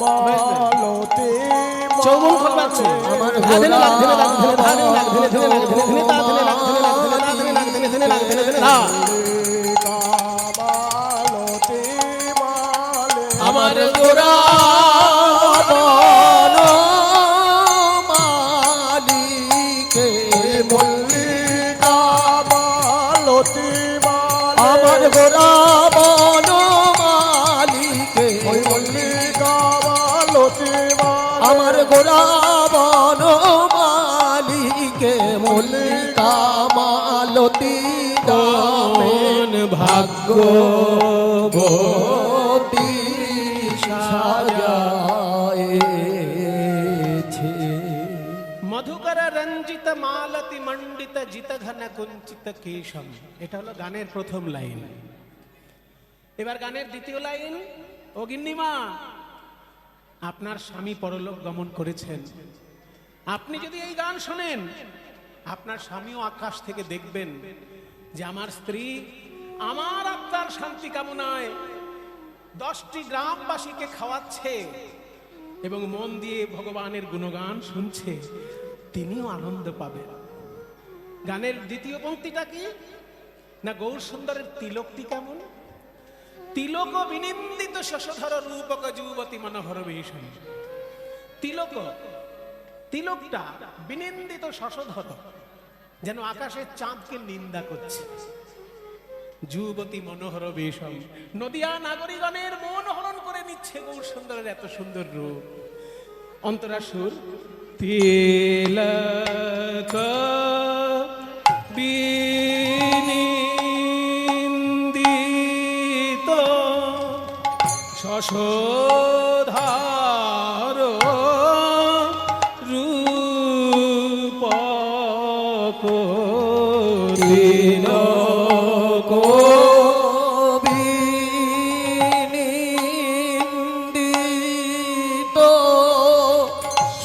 মালতী চৌবন খোলবাচ্ছে আমার গোরা আমার গোরা বনমালীকে। মল্লিকা মালতী আমার গোরা বনমালীকে। ওই মল্লিকা মালতী আমার গোরা বনমালীকে। মল্লিকা মালতী কোন ভাগ্যবতী সাজায়েছে। মধুকর রঞ্জিত মালতী মণ্ডিত জিত ঘন কুঞ্চিত কেশম। এটা হলো গানের প্রথম লাইন। এবার গানের দ্বিতীয় লাইন। ও গিন্নিমা, আপনার স্বামী পরলোক গমন করেছেন, আপনি যদি এই গান শোনেন আপনার স্বামীও আকাশ থেকে দেখবেন যে আমার স্ত্রী আমার আত্মার শান্তি কামনায় 10টি গ্রামবাসীকে খাওয়াচ্ছে এবং মন দিয়ে ভগবানের গুণগান শুনছে, তিনিও আনন্দ পাবেন। গানের দ্বিতীয় পংক্তিটা কি না গৌর সুন্দরের তিলকটি কেমন? তিলক বিনিন্দিত শশধর রূপক যুবতী মনোহর বেশম। তিলক, তিলকটা বিনিন্দিত শশধর, যেন আকাশের চাঁদকে নিন্দা করছে। যুবতী মনোহর বেশম, নদিয়া নাগরিকগণের মন হরণ করে নিচ্ছে গৌর সুন্দরের এত সুন্দর রূপ। অন্তরা সুর। তিলক বিনিন্দিত শশধর রূপক তিলক বিনিন্দিত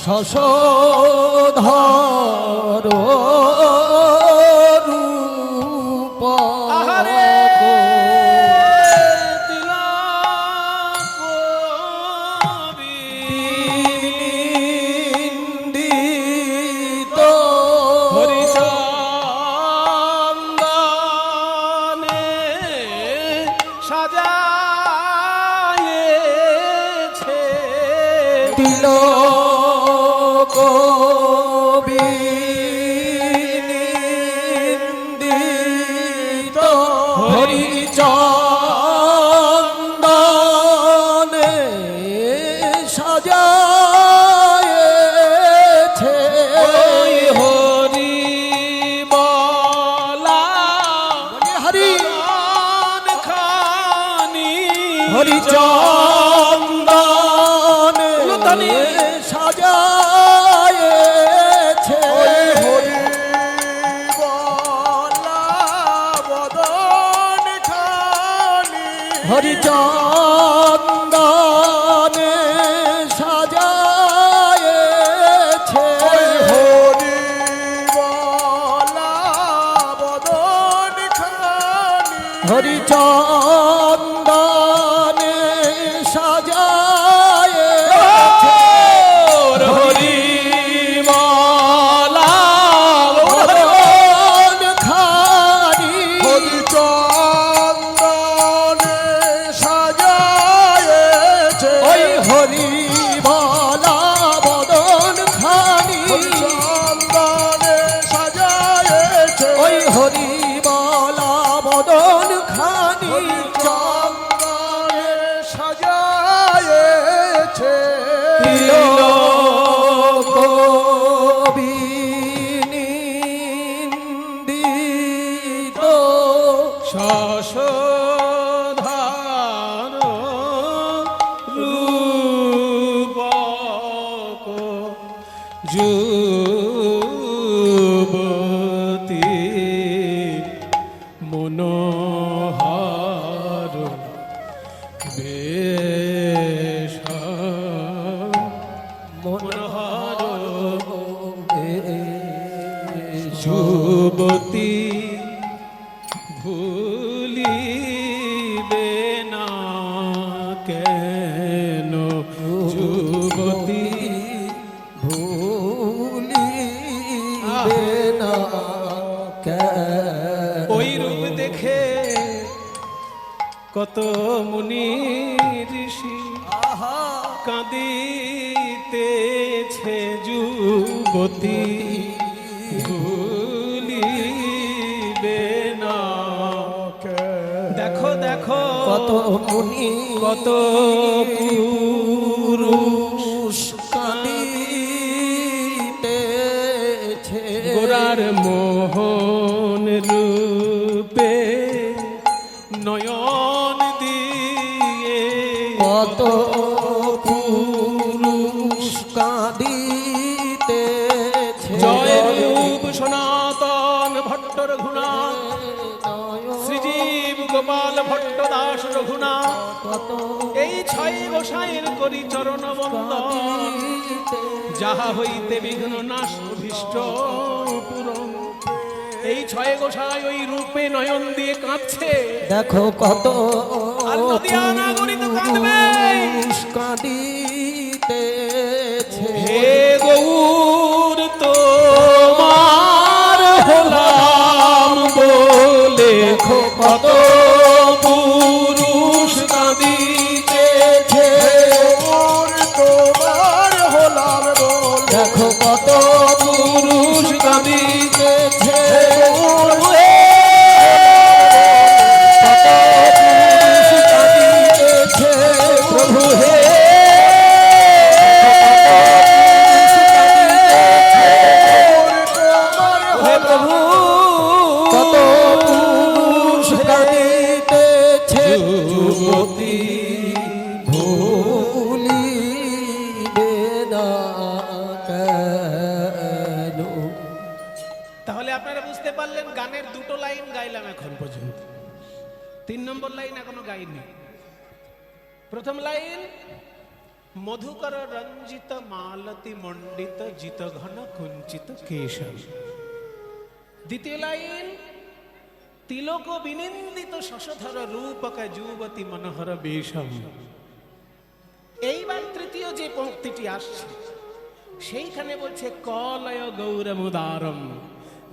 শশধর রূপক। আহারে বিনিন্দিত হরিচন্দনে সাজায়েছে তিলক বিনিন্দিত হরিচন্দনে সাজায়েছে ওই হরি বলা হরি গান খানি হরি চন্দন লুতানি সাজায়েছে হরি বলা বদন খানি হরি চন্দন সাজায়েছে হরি বলা বদন খানি হরি চন্দন সাজায়েছে হরি বলা বদন খানি হরি চন্দনে সাজায়েছে ওই হরি বলা বদন খানি চন্দনে সাজায়েছে ওই হরি বলা বদন খানি চন্দনে সাজায়েছে বিনিন্দিত শশধার রূপক যুবতী মনোহার বেশ মনোহার যুবতী ভুলিবে না কেন যুবতী ভুলিবে না কেন ওই রূপ দেখে কত মুনি ঋষি কাঁদিতেছে যুবতী ভুলিবে না দেখো দেখো কত মুনি কত পুরুষ কাঁদিতেছে গোরার মোহন রূপে নয়ন দিয়ে কত পুরুষ কাঁদিতেছে জয় রূপ সনাতন ভট্ট রঘুনাথ শ্রীজীব গোপাল ভট্ট দাস রঘুনাথ কত এই ছয় গোসাইয়ের করি চরণ বন্দন যাহা হইতে বিঘ্ন নাশ অভীষ্ট পূরণ এই ছয় গোসাই ওই রূপে নয়ন দিয়ে কাঁদছে দেখো কত আর নদিয়া নাগরিক কাঁদবে পুরুষ কাঁদিতেছে হে গৌর তোমার হলাম বলে কত পুরুষ কাঁদিতেছে তোমার হলাম বল দেখো কত পুরুষ কাঁদিতেছে কত পুরুষ কাঁদিতেছে প্রভু হে হে প্রভু কত পুরুষ কাঁদিতেছে যুবতী ভুলিবে না কেন তাহলে আপনারা বুঝতে পারলেন গানের দুটো লাইন গাইলাম এখন পর্যন্ত, 3 নম্বর লাইন এখনো গাইনি। প্রথম লাইন মধুকর রঞ্জিত মালতি মণ্ডিত জিত ঘন কুঞ্চিত কেশব। দ্বিতীয় লাইন তিলক বিনিন্দিত শশধর রূপক যুবতী মনোহর বেশম। এইবার তৃতীয় যে পংক্তিটি আসছে সেইখানে বলছে কলয় গৌরমুদারম।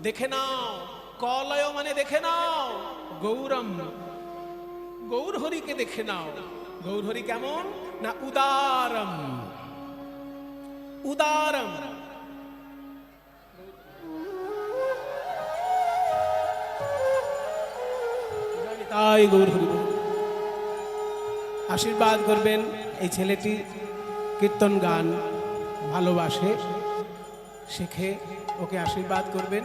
দেখে নাও, কলয় মানে দেখে নাও, গৌরম গৌরহরিকে দেখে নাও। গৌরহরি কেমন না উদারম, উদারম। তাই গৌরহরি আশীর্বাদ করবেন এই ছেলেটি কীর্তন গান ভালোবাসে, শিখে, ওকে আশীর্বাদ করবেন।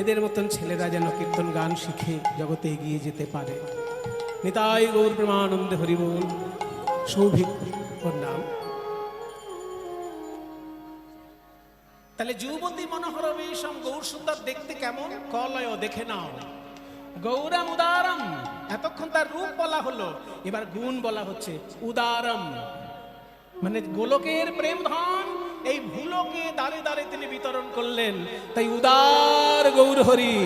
এদের মতন ছেলেরা যেন কীর্তন গান শিখে জগতে এগিয়ে যেতে পারে। নিতাই গৌর প্রেমানন্দে হরি বল। সৌভিক ওর নাম। তাহলে যুবতী মনোহর বেশম গৌর সুন্দর দেখতে কেমন? কলয় দেখে নাও। গৌরম উদারম, এতক্ষণ তার রূপ বলা হলো, এবার গুণ বলা হচ্ছে উদারম, মানে গোলকের প্রেম ধন এই ভুলোকে দাঁড়ে দাঁড়ে তিনি বিতরণ করলেন। তাই উদার গৌর হরি,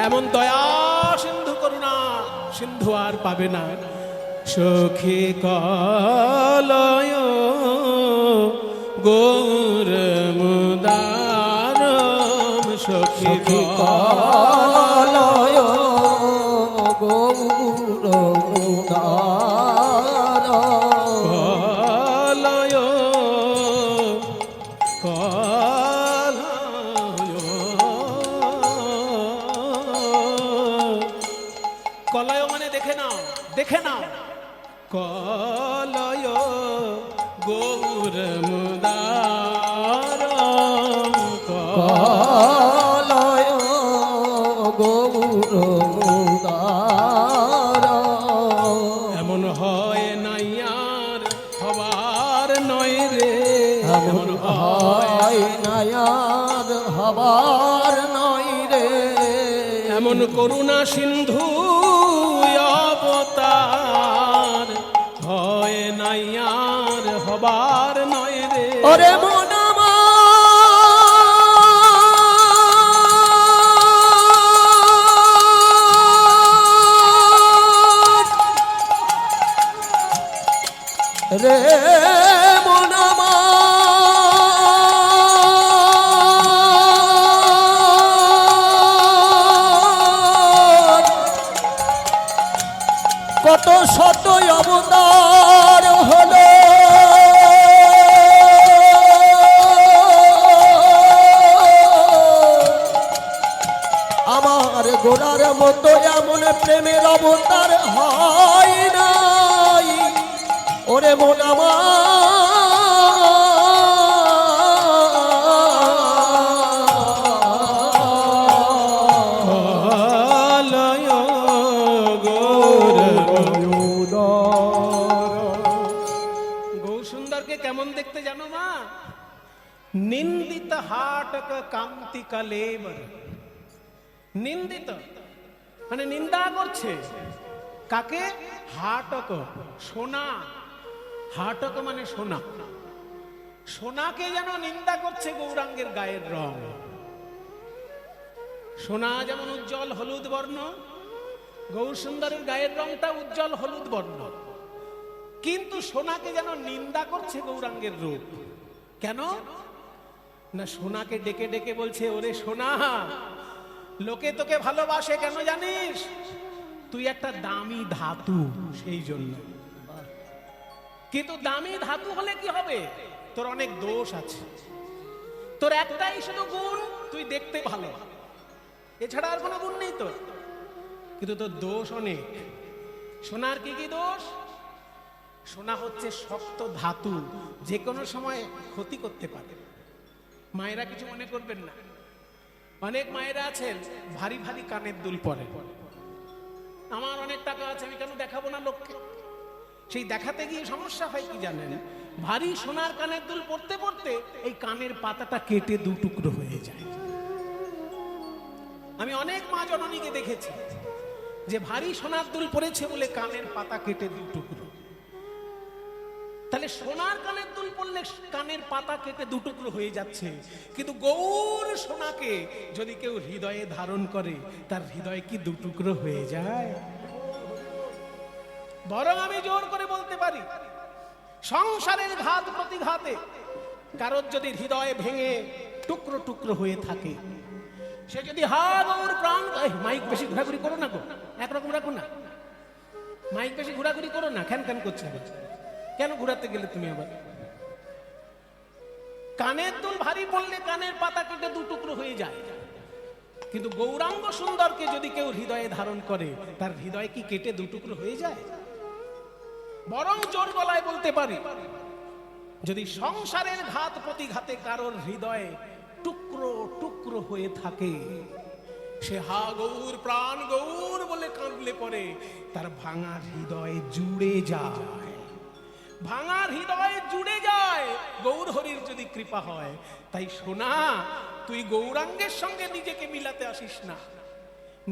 এমন দয়া সিন্ধু করুণা সিন্ধু আর পাবে না। সখী কলয় গৌর মুদারম, সখী কলয় গৌর মুদার কলয় কলয় মানে দেখে নাও, দেখে নাও। কলয় গৌর মুদার, কলয় গৌর মুদার এমন হয় নাই আর হবার নয় রে, এমন হয় নায়ার হবার নয় রে, এমন করুণা সিন্ধু অবতার হয় নাই আর হবার নয় রে। ওরে মন রে মন কত শত অবতার হলো, আমার গোড়ার মতো এমন প্রেমের অবতার হয় নাই। ওরে মন কলয় গৌর গৌর সুন্দরকে কেমন দেখতে জানো মা? নিন্দিত হাটক কান্তি কালেবর। নিন্দিত মানে নিন্দা করছে কাকে? হাটক, সোনা। হাটক মানে সোনা। সোনাকে যেন নিন্দা করছে গৌরাঙ্গের গায়ের রং। সোনা যেমন উজ্জ্বল হলুদ বর্ণ, গৌর সুন্দরের গায়ের রংটা উজ্জ্বল হলুদ বর্ণ, কিন্তু সোনাকে যেন নিন্দা করছে গৌরাঙ্গের রূপ। কেন না? সোনাকে ডেকে ডেকে বলছে, ওরে সোনা, লোকে তোকে ভালোবাসে কেন জানিস? তুই একটা দামি ধাতু, সেই জন্য। কিন্তু দামি ধাতু হলে কি হবে? তোর অনেক দোষ আছে। তোর একটাই শুধু গুণ, তুই দেখতে ভালো, এছাড়া আর কোনো গুণ নেই তোর। কিন্তু তোর দোষ অনেক। সোনার কি কি দোষ? সোনা হচ্ছে শক্ত ধাতু, যে কোনো সময় ক্ষতি করতে পারে। মায়েরা কিছু মনে করবেন না, অনেক মায়েরা আছেন ভারী ভারী কানের দুল পরে। আমার অনেক টাকা আছে, আমি কেন দেখাবো না লোককে? সেই দেখাতে গিয়ে সমস্যা হয় কি জানেন? ভারী সোনার কানের দুল পড়তে পড়তে এই কানের পাতাটা কেটে দু টুকরো হয়ে যায়। আমি অনেক মা জননীকে দেখেছি যে ভারী সোনার দুল পড়েছে বলে কানের পাতা কেটে দু টুকরো। তাহলে সোনার কানের দুল পড়লে কানের পাতা কেটে দু টুকরো হয়ে যাচ্ছে, কিন্তু গৌর সোনাকে যদি কেউ হৃদয়ে ধারণ করে, তার হৃদয় কি দু টুকরো হয়ে যায়? বরং আমি জোর করে বলতে পারি, সংসারের ঘাত প্রতিঘাতে কারোর যদি হৃদয় ভেঙে টুকরো টুকরো হয়ে থাকে, সে যদি হাগর প্রাণ, মাইক বেশি ঘোরাঘুরি করো না গো, একরকম রাখো না, মাইক বেশি ঘোরাঘুরি করো না, খ্যান খ্যান করছে। কেন ঘোরাতে গেলে তুমি আবার? কানের দুল ভারী পড়লে কানের পাতা কেটে দু টুকরো হয়ে যায়, কিন্তু গৌরাঙ্গ সুন্দরকে যদি কেউ হৃদয়ে ধারণ করে, তার হৃদয় কি কেটে দু টুকরো হয়ে যায়? বরং জোর গলায় বলতে পারি, যদি সংসারের ঘাত প্রতিঘাতে কারোর হৃদয়ে টুকরো টুকরো হয়ে থাকে, সে হা গৌর প্রাণ গৌর বলে কাঁদলে পরে তার ভাঙা হৃদয় জুড়ে যায়, ভাঙা হৃদয় জুড়ে যায় গৌর হরির যদি কৃপা হয়। তাই শোনা, তুই গৌরাঙ্গের সঙ্গে নিজেকে মিলাতে আসিস না।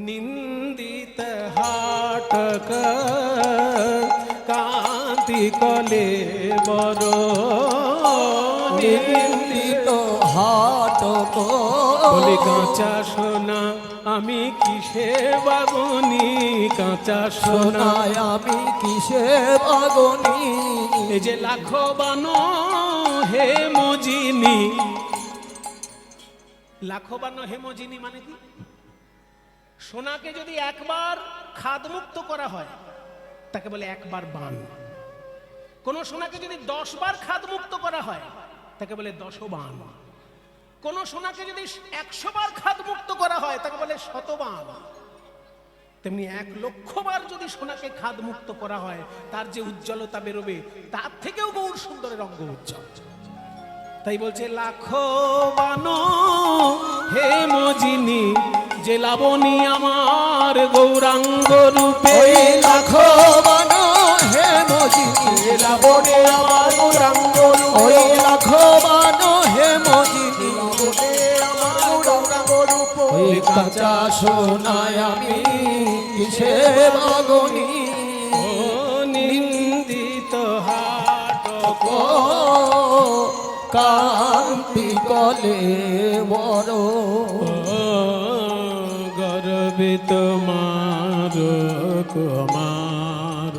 নিন্দিত হাটক কান্তি কলে বড়, নিন্দিত হাট বলে কাঁচা সোনা আমি কিসে বাগুনি, কাঁচা সোনা সোনায় আমি কিসে বাগনি। এই যে লাখো বানো হে মজিনী, লাখো বানো হে মজিনী মানে কি? সোনাকে যদি একবার খাদমুক্ত করা হয় তাকে বলে একবার বান। কোন সোনাকে যদি 10 বার খাদমুক্ত করা হয় তাকে বলে 10 বান। কোন সোনাকে যদি 100 বার খাদমুক্ত করা হয় তাকে বলে 100 বান। তেমনি 1,00,000 বার যদি সোনাকে খাদমুক্ত করা হয় তার যে উজ্জ্বলতা বেরোবে তার থেকেও গৌর সুন্দরের অঙ্গ উজ্জ্বল। তাই বলছে লাখো বানো হে মজিনী, যে লাবণী আমার গৌরাঙ্গ রূপে। ওই লাখো বানো হে মজিনী, লাবণে আমার গৌরাঙ্গ রূপে, ওই লাখো বানো হে মজিনী, লাবণে আমার গৌরাঙ্গ রূপে, ওই কাঁচা সোনায় আমি কিসে বাগনি। ও নিন্দিত হাটক ও কান্তি কলে বড়, গর্বে তোমার কুমার,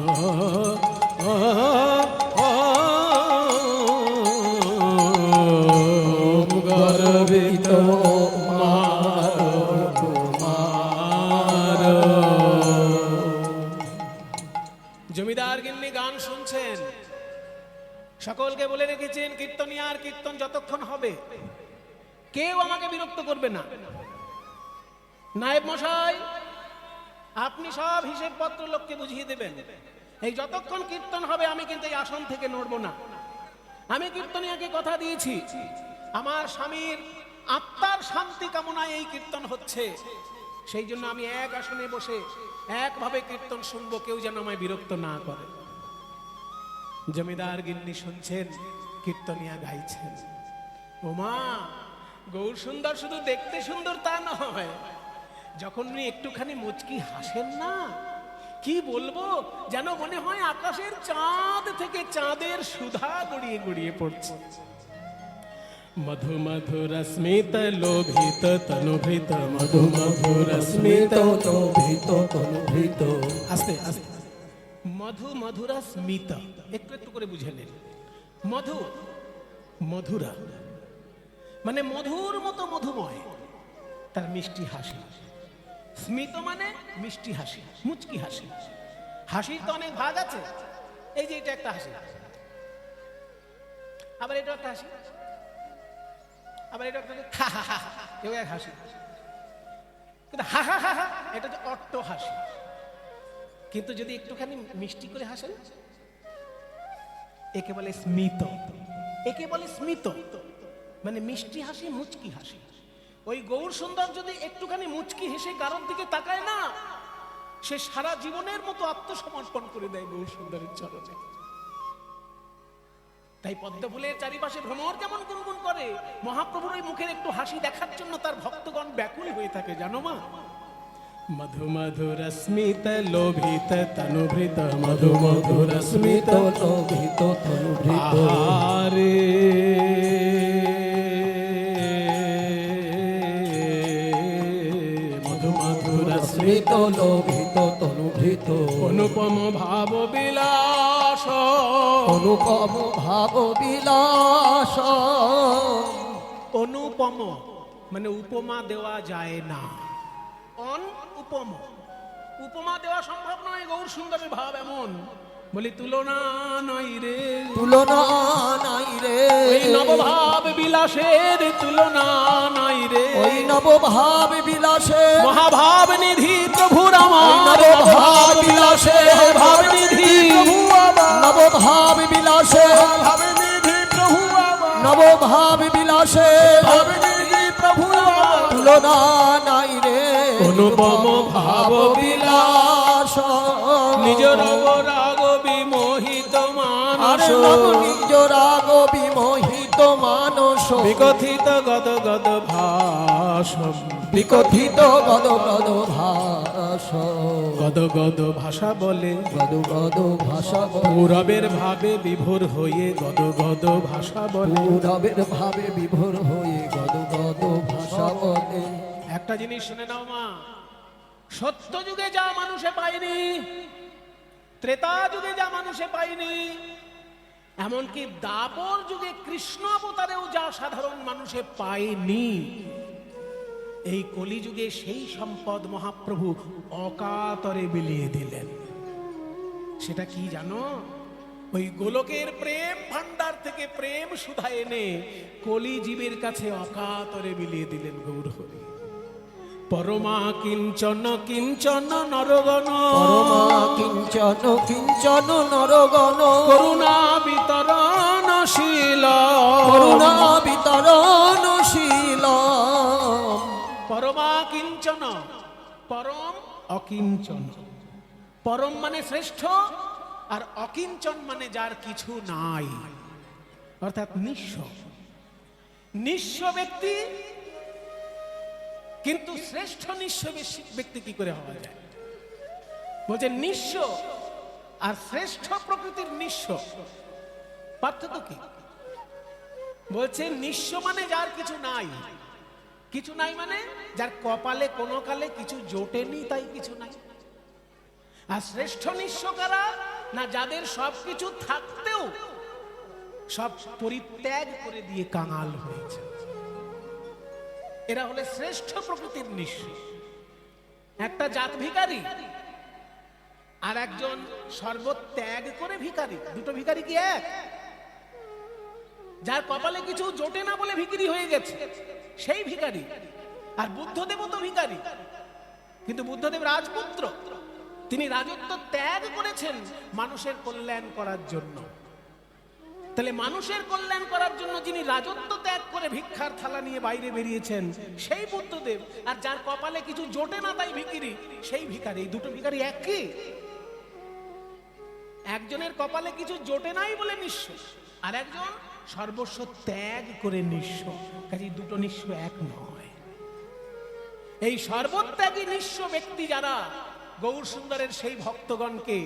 গর্বে তোমার কুমার। জমিদার গিন্নি গান শুনছেন, সকলকে বলে রেখেছেন কীর্তনিয়ার কীর্তন যতক্ষণ হবে কেউ আমাকে বিরক্ত করবে না। নায়েব মশাই আপনি সব হিসেবপত্র লোককে বুঝিয়ে দেবেন। এই যতক্ষণ কীর্তন হবে আমি কিন্তু এই আসন থেকে নড়ব না। আমি কীর্তনিয়াকে কথা দিয়েছি, আমার স্বামীর আত্মার শান্তি কামনায় এই কীর্তন হচ্ছে, সেই জন্য আমি এক আসনে বসে একভাবে কীর্তন শুনবো, কেউ যেন আমায় বিরক্ত না করে। জমিদার গিন্নি শুনছেন, কীর্তনিয়া গাইছেন। ওমা, গৌর সুন্দর শুধু দেখতে সুন্দর তা নয়, যখন উনি একটুখানি মুচকি হাসেন না, কি বলবো, যেন মনে হয় আকাশের চাঁদ থেকে চাঁদের সুধা গড়িয়ে গড়িয়ে পড়ছে। মধু মধুর স্মিত লোভিত তনুভৃত, মধু মধুর স্মিত লোভিত তনুভৃত। আস্তে আস্তে, মধু মধুরা স্মিত, একটু একটু করে বুঝে নেন। মধু মধুরা মানে মধুর মতো মধুময়, তার মিষ্টি হাসি। স্মিত মানে মিষ্টি হাসি, মুচকি হাসি। হাসির তো অনেক ভাগ আছে, এই যে এটা একটা হাসি, আবার এটা একটা হাসি, আবার এটা একটা হা হা হা, এও এক হাসি। কিন্তু হা হা হা হা এটা হচ্ছে অট্ট হাসি। কিন্তু যদি একটুখানি মিষ্টি করে হাসেন একে বলে স্মিত, একে বলে স্মিত মানে মিষ্টি হাসি, মুচকি হাসি। ওই গৌর সুন্দর যদি একটুখানি মুচকি হেসে কারোর দিকে তাকায় না, সে সারা জীবনের মতো আত্মসমর্পণ করে দেয় গৌর সুন্দরের চরণে। তাই পদ্ম ফুলের চারিপাশে ভ্রমর যেমন গুনগুন করে, মহাপ্রভুর ওই মুখের একটু হাসি দেখার জন্য তার ভক্তগণ ব্যাকুল হয়ে থাকে, জানো মা। মধু মধুর স্মিত লোভিত তনুভৃত, মধু মধুর স্মিত লোভিত তনুভৃত। আহারে মধু মধুর স্মিত লোভিত তনুভৃত, অনুপম ভাব বিলাস, অনুপম ভাব বিলাস। অনুপম মানে উপমা দেওয়া যায় না, অনুপম উপমা দেওয়া সম্ভব নয়। গৌর সুন্দরের ভাব এমন, বলি তুলনা নাই রে, তুলনা নাই রে, ওই নবভাব বিলাসের তুলনা নাই রে, ওই নবভাব বিলাসে, মহাভাব নিধি প্রভুর আমার নবভাব বিলাসে, ভাব নিধি নবভাব বিলাসে, ভাবে নিধি নবভাব বিলাসে ভাবিনী প্রভু তুলনা নাই রে অনুপম ভাব বিলাস নিজ রব রাগ বিমোহিত আরে মানস নব নিজ রাগ বিমোহিত মানস বিকথিত গদ গদ ভাষম বিকথিত গদ গদ ভাষ গদ গদ ভাষা বলে গদ গদ ভাষা গৌরবের ভাবে বিভোর হয়ে গদ গদ ভাষা বলে গৌরবের ভাবে বিভোর হয়ে গদ গদ ভাষা বলে একটা জিনিস শুনে নাও মা, সত্য যুগে যা মানুষে পায়নি, ত্রেতা যুগে যা মানুষে পায়নি, এমনকি দাপর যুগে কৃষ্ণ অবতারেও যা সাধারণ মানুষে পায়নি, এই কলিযুগে সেই সম্পদ মহাপ্রভু অকাতরে বিলিয়ে দিলেন। সেটা কি জানো? ওই গোলকের প্রেম ভান্ডার থেকে প্রেম সুধা এনে কলিজীবের কাছে অকাতরে বিলিয়ে দিলেন গৌর হরি। পরমা কিঞ্চন কিঞ্চন নরগণ, পরমা কিঞ্চন কিঞ্চন নরগণ করুণা বিতরণশীল, করুণা বিতরণশীল পরমা কিঞ্চন, পরম অকিঞ্চন। পরম মানে শ্রেষ্ঠ, আর অকিঞ্চন মানে যার কিছু নাই, অর্থাৎ নিঃস্ব। নিঃস্ব ব্যক্তি, কিন্তু শ্রেষ্ঠ নিঃস্ব ব্যক্তি কি করে হওয়া যায়? বলছে নিঃস্ব আর শ্রেষ্ঠ প্রকৃতির নিঃস্ব পার্থক্য কি? বলছে নিঃস্ব মানে যার কিছু নাই, কিছু নাই মানে যার কপালে কোনো কালে কিছু জোটেনি তাই কিছু নাই। আর শ্রেষ্ঠ নিঃস্ব কারা? না যাদের সবকিছু থাকতেও সব পরিত্যাগ করে দিয়ে কাঙাল হয়েছে, এরা হলে শ্রেষ্ঠ প্রকৃতির নিঃস্ব। একটা জাত ভিখারি আর একজন সর্বত্যাগ করে ভিখারি, দুটো ভিখারি কি এক? যার কপালে কিছু জোটে না বলে ভিখারি হয়ে গেছে সেই ভিখারি। আর বুদ্ধদেবও তো ভিখারি, কিন্তু বুদ্ধদেব রাজপুত্র, তিনি রাজত্ব ত্যাগ করেছেন মানুষের কল্যাণ করার জন্য। তাহলে মানুষের কল্যাণ করার জন্য যিনি রাজত্ব ত্যাগ করে ভিক্ষার থালা নিয়ে বাইরে বেরিয়েছেন সেই বুদ্ধদেব, আর যার কপালে কিছু জোটে না তাই ভিখারি সেই ভিখারি। এই দুটো ভিখারি এক কি? একজনের কপালে কিছু জোটে নাই বলে নিঃস্ব, আর একজন সর্বস্ব ত্যাগ করে নিঃস্ব। কাজে দুটো নিঃস্ব এক নয়। এই সর্বত্যাগী নিঃস্ব ব্যক্তি যারা গৌর সুন্দরের সেই ভক্তগণকে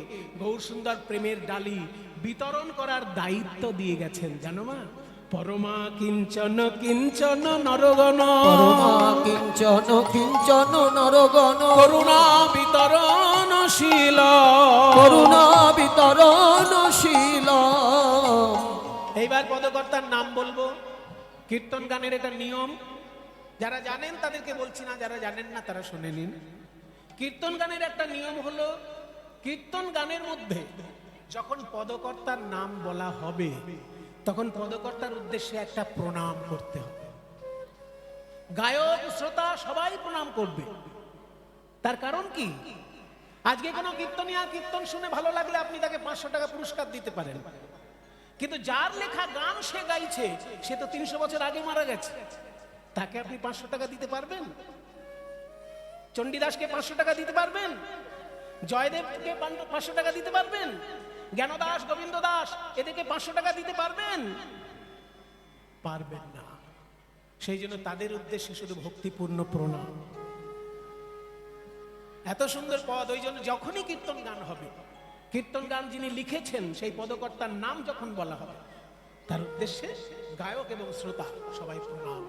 গৌর সুন্দর প্রেমের ডালি বিতরণ করার দায়িত্ব দিয়ে গেছেন, জানো মা? পরমা কিঞ্চন কিঞ্চন নরগণ, পরমা কিঞ্চন কিঞ্চন নরগণ করুণা বিতরণশীল, করুণা বিতরণশীল এইবার পদকর্তার নাম বলবো। কীর্তন গানের এটা নিয়ম, যারা জানেন তাদেরকে বলছি না, যারা জানেন না তারা শুনে নিন। কীর্তন গানের একটা নিয়ম হলো, কীর্তন গানের মধ্যে যখন পদকর্তার নাম বলা হবে তখন পদকর্তার উদ্দেশ্যে একটা প্রণাম করতে হবে। গায়ক শ্রোতা সবাই প্রণাম করবে। তার কারণ কি? আজকে কোনো কীর্তনিয়া কীর্তন শুনে ভালো লাগলে আপনি তাকে 500 টাকা পুরস্কার দিতে পারেন, কিন্তু যার লেখা গান সে গাইছে সে তো 300 বছর আগে মারা গেছে, তাকে আপনি 500 টাকা দিতে পারবেন? চণ্ডীদাসকে 500 টাকা দিতে পারবেন? জয়দেবকে 500 টাকা দিতে পারবেন? জ্ঞানদাস, গোবিন্দ দাস এদেরকে 500 টাকা দিতে পারবেন? পারবেন না। সেই জন্য তাদের উদ্দেশ্যে শুধু ভক্তিপূর্ণ প্রণাম। এত সুন্দর পদ, ওই জন্য যখনই কীর্তন গান হবে, কীর্তন গান যিনি লিখেছেন সেই পদকর্তার নাম যখন বলা হবে তার উদ্দেশ্যে গায়ক এবং শ্রোতা সবাই প্রণাম।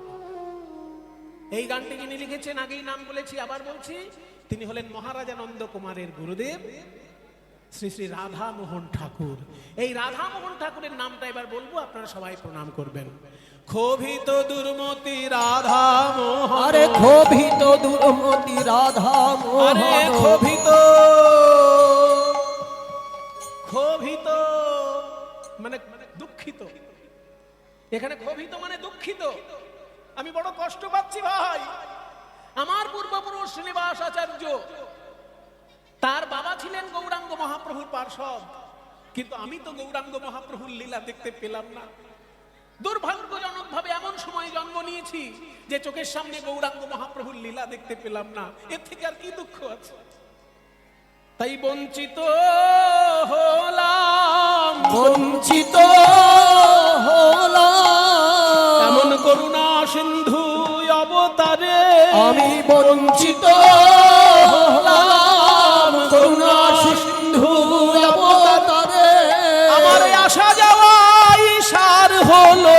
এই গানটি যিনি লিখেছেন আগেই নাম বলেছি, আবার বলছি, তিনি হলেন মহারাজানন্দ কুমারের গুরুদেব শ্রী শ্রী রাধা মোহন ঠাকুর। এই রাধা মোহন ঠাকুরের নামটা এবার বলবো, আপনারা সবাই প্রণাম করবেন। ক্ষোভিত দুর্মতি রাধা মোহন, আরে ক্ষোভিত দুর্মতি রাধা মোহন, আরে ক্ষোভিত, ক্ষোভিত মানে দুঃখিত। এখানে ক্ষোভিত মানে দুঃখিত। আমি বড় কষ্ট পাচ্ছি ভাই। আমার পূর্বপুরুষ শ্রীনিবাস আচার্য, তার বাবা ছিলেন গৌরাঙ্গ মহাপ্রভুর পার্ষদ, কিন্তু আমি তো গৌরাঙ্গ মহাপ্রভুর লীলা দেখতে পেলাম না। দুর্ভাগ্য দুঃখী যে চোখের সামনে গৌরাঙ্গ মহাপ্রভুর লীলা দেখতে পেলাম না, এর থেকে আর কি দুঃখ আছে? তাই বঞ্চিত হলাম, বঞ্চিত হলাম, এমন করুণা সিন্ধু অবতারে আমি বঞ্চিত হলাম, করুণা সিন্ধু অবতারে আমার আসা যাওয়াই সার হলো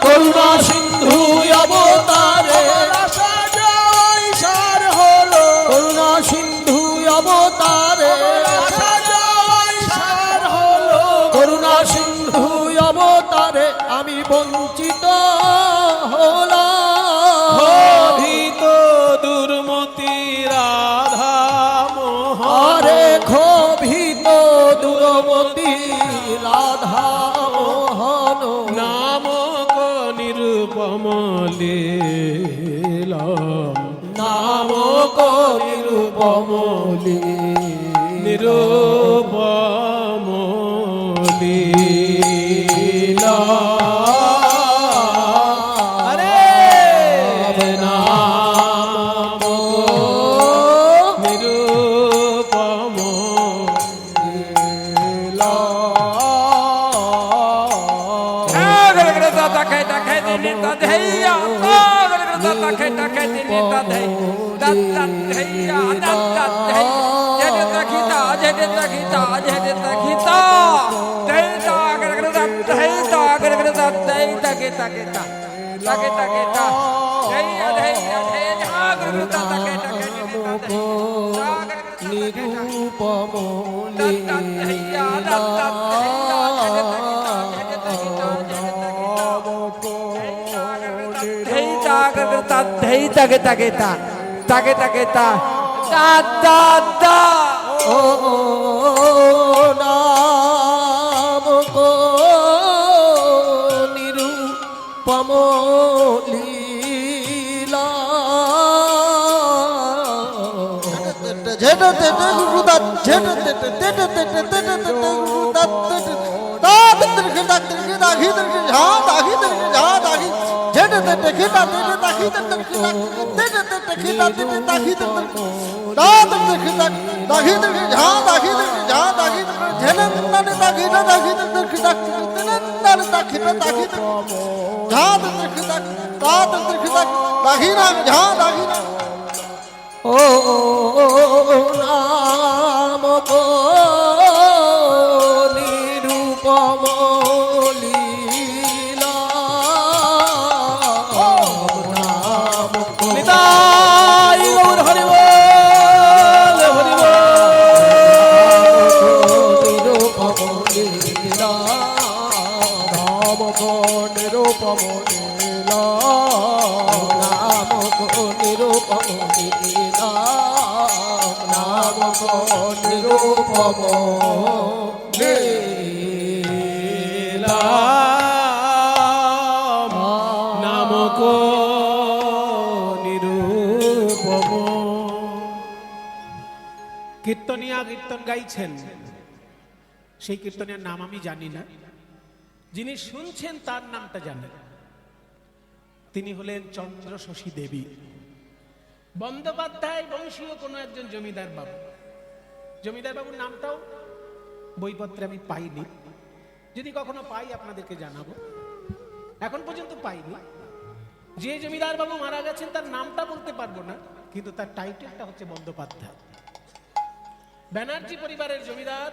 করুণা সিন্ধু অবতারে আসা যায় সার হলো করুণা সিন্ধু অবতারে আসা যায় সার হলো করুণা সিন্ধু অবতারে আমি বঞ্চিত হলাম ভীত দুর্মতি রাধা মোহন আরে ক্ষোভিত দুরবতী রাধা মোহন নামক নিরুপম লীলাম, নামক নিরূপম নিরুপম লীলা। আরে নামক নিরুপম নিরূপম ও নামক নিরূপম লীলা ও নামক নিরূপম লীলা নামক নিতাই গৌর হরি বল, হরি বল। নিরূপম লীলা নামক নিরূপম লীলা নামক নিরূপম লীলা নামক নিরূপম লীলা নামক নিরূপম। কীর্তনিয়া কীর্তন গাইছেন, সেই কীর্তনের নাম আমি জানি না, যিনি শুনছেন তার নামটা জানেন। তিনি হলেন চন্দ্র শশী দেবী বন্দ্যোপাধ্যায় বংশীয় কোনো একজন জমিদার বাবু। জমিদার বাবুর নামটাও বইপত্রে আমি পাইনি, যদি কখনো পাই আপনাদেরকে জানাবো। এখন পর্যন্ত পাইনি। যে জমিদার বাবু মারা গেছেন তার নামটা বলতে পারবো না, কিন্তু তার টাইটেলটা হচ্ছে বন্দ্যোপাধ্যায়। ব্যানার্জি পরিবারের জমিদার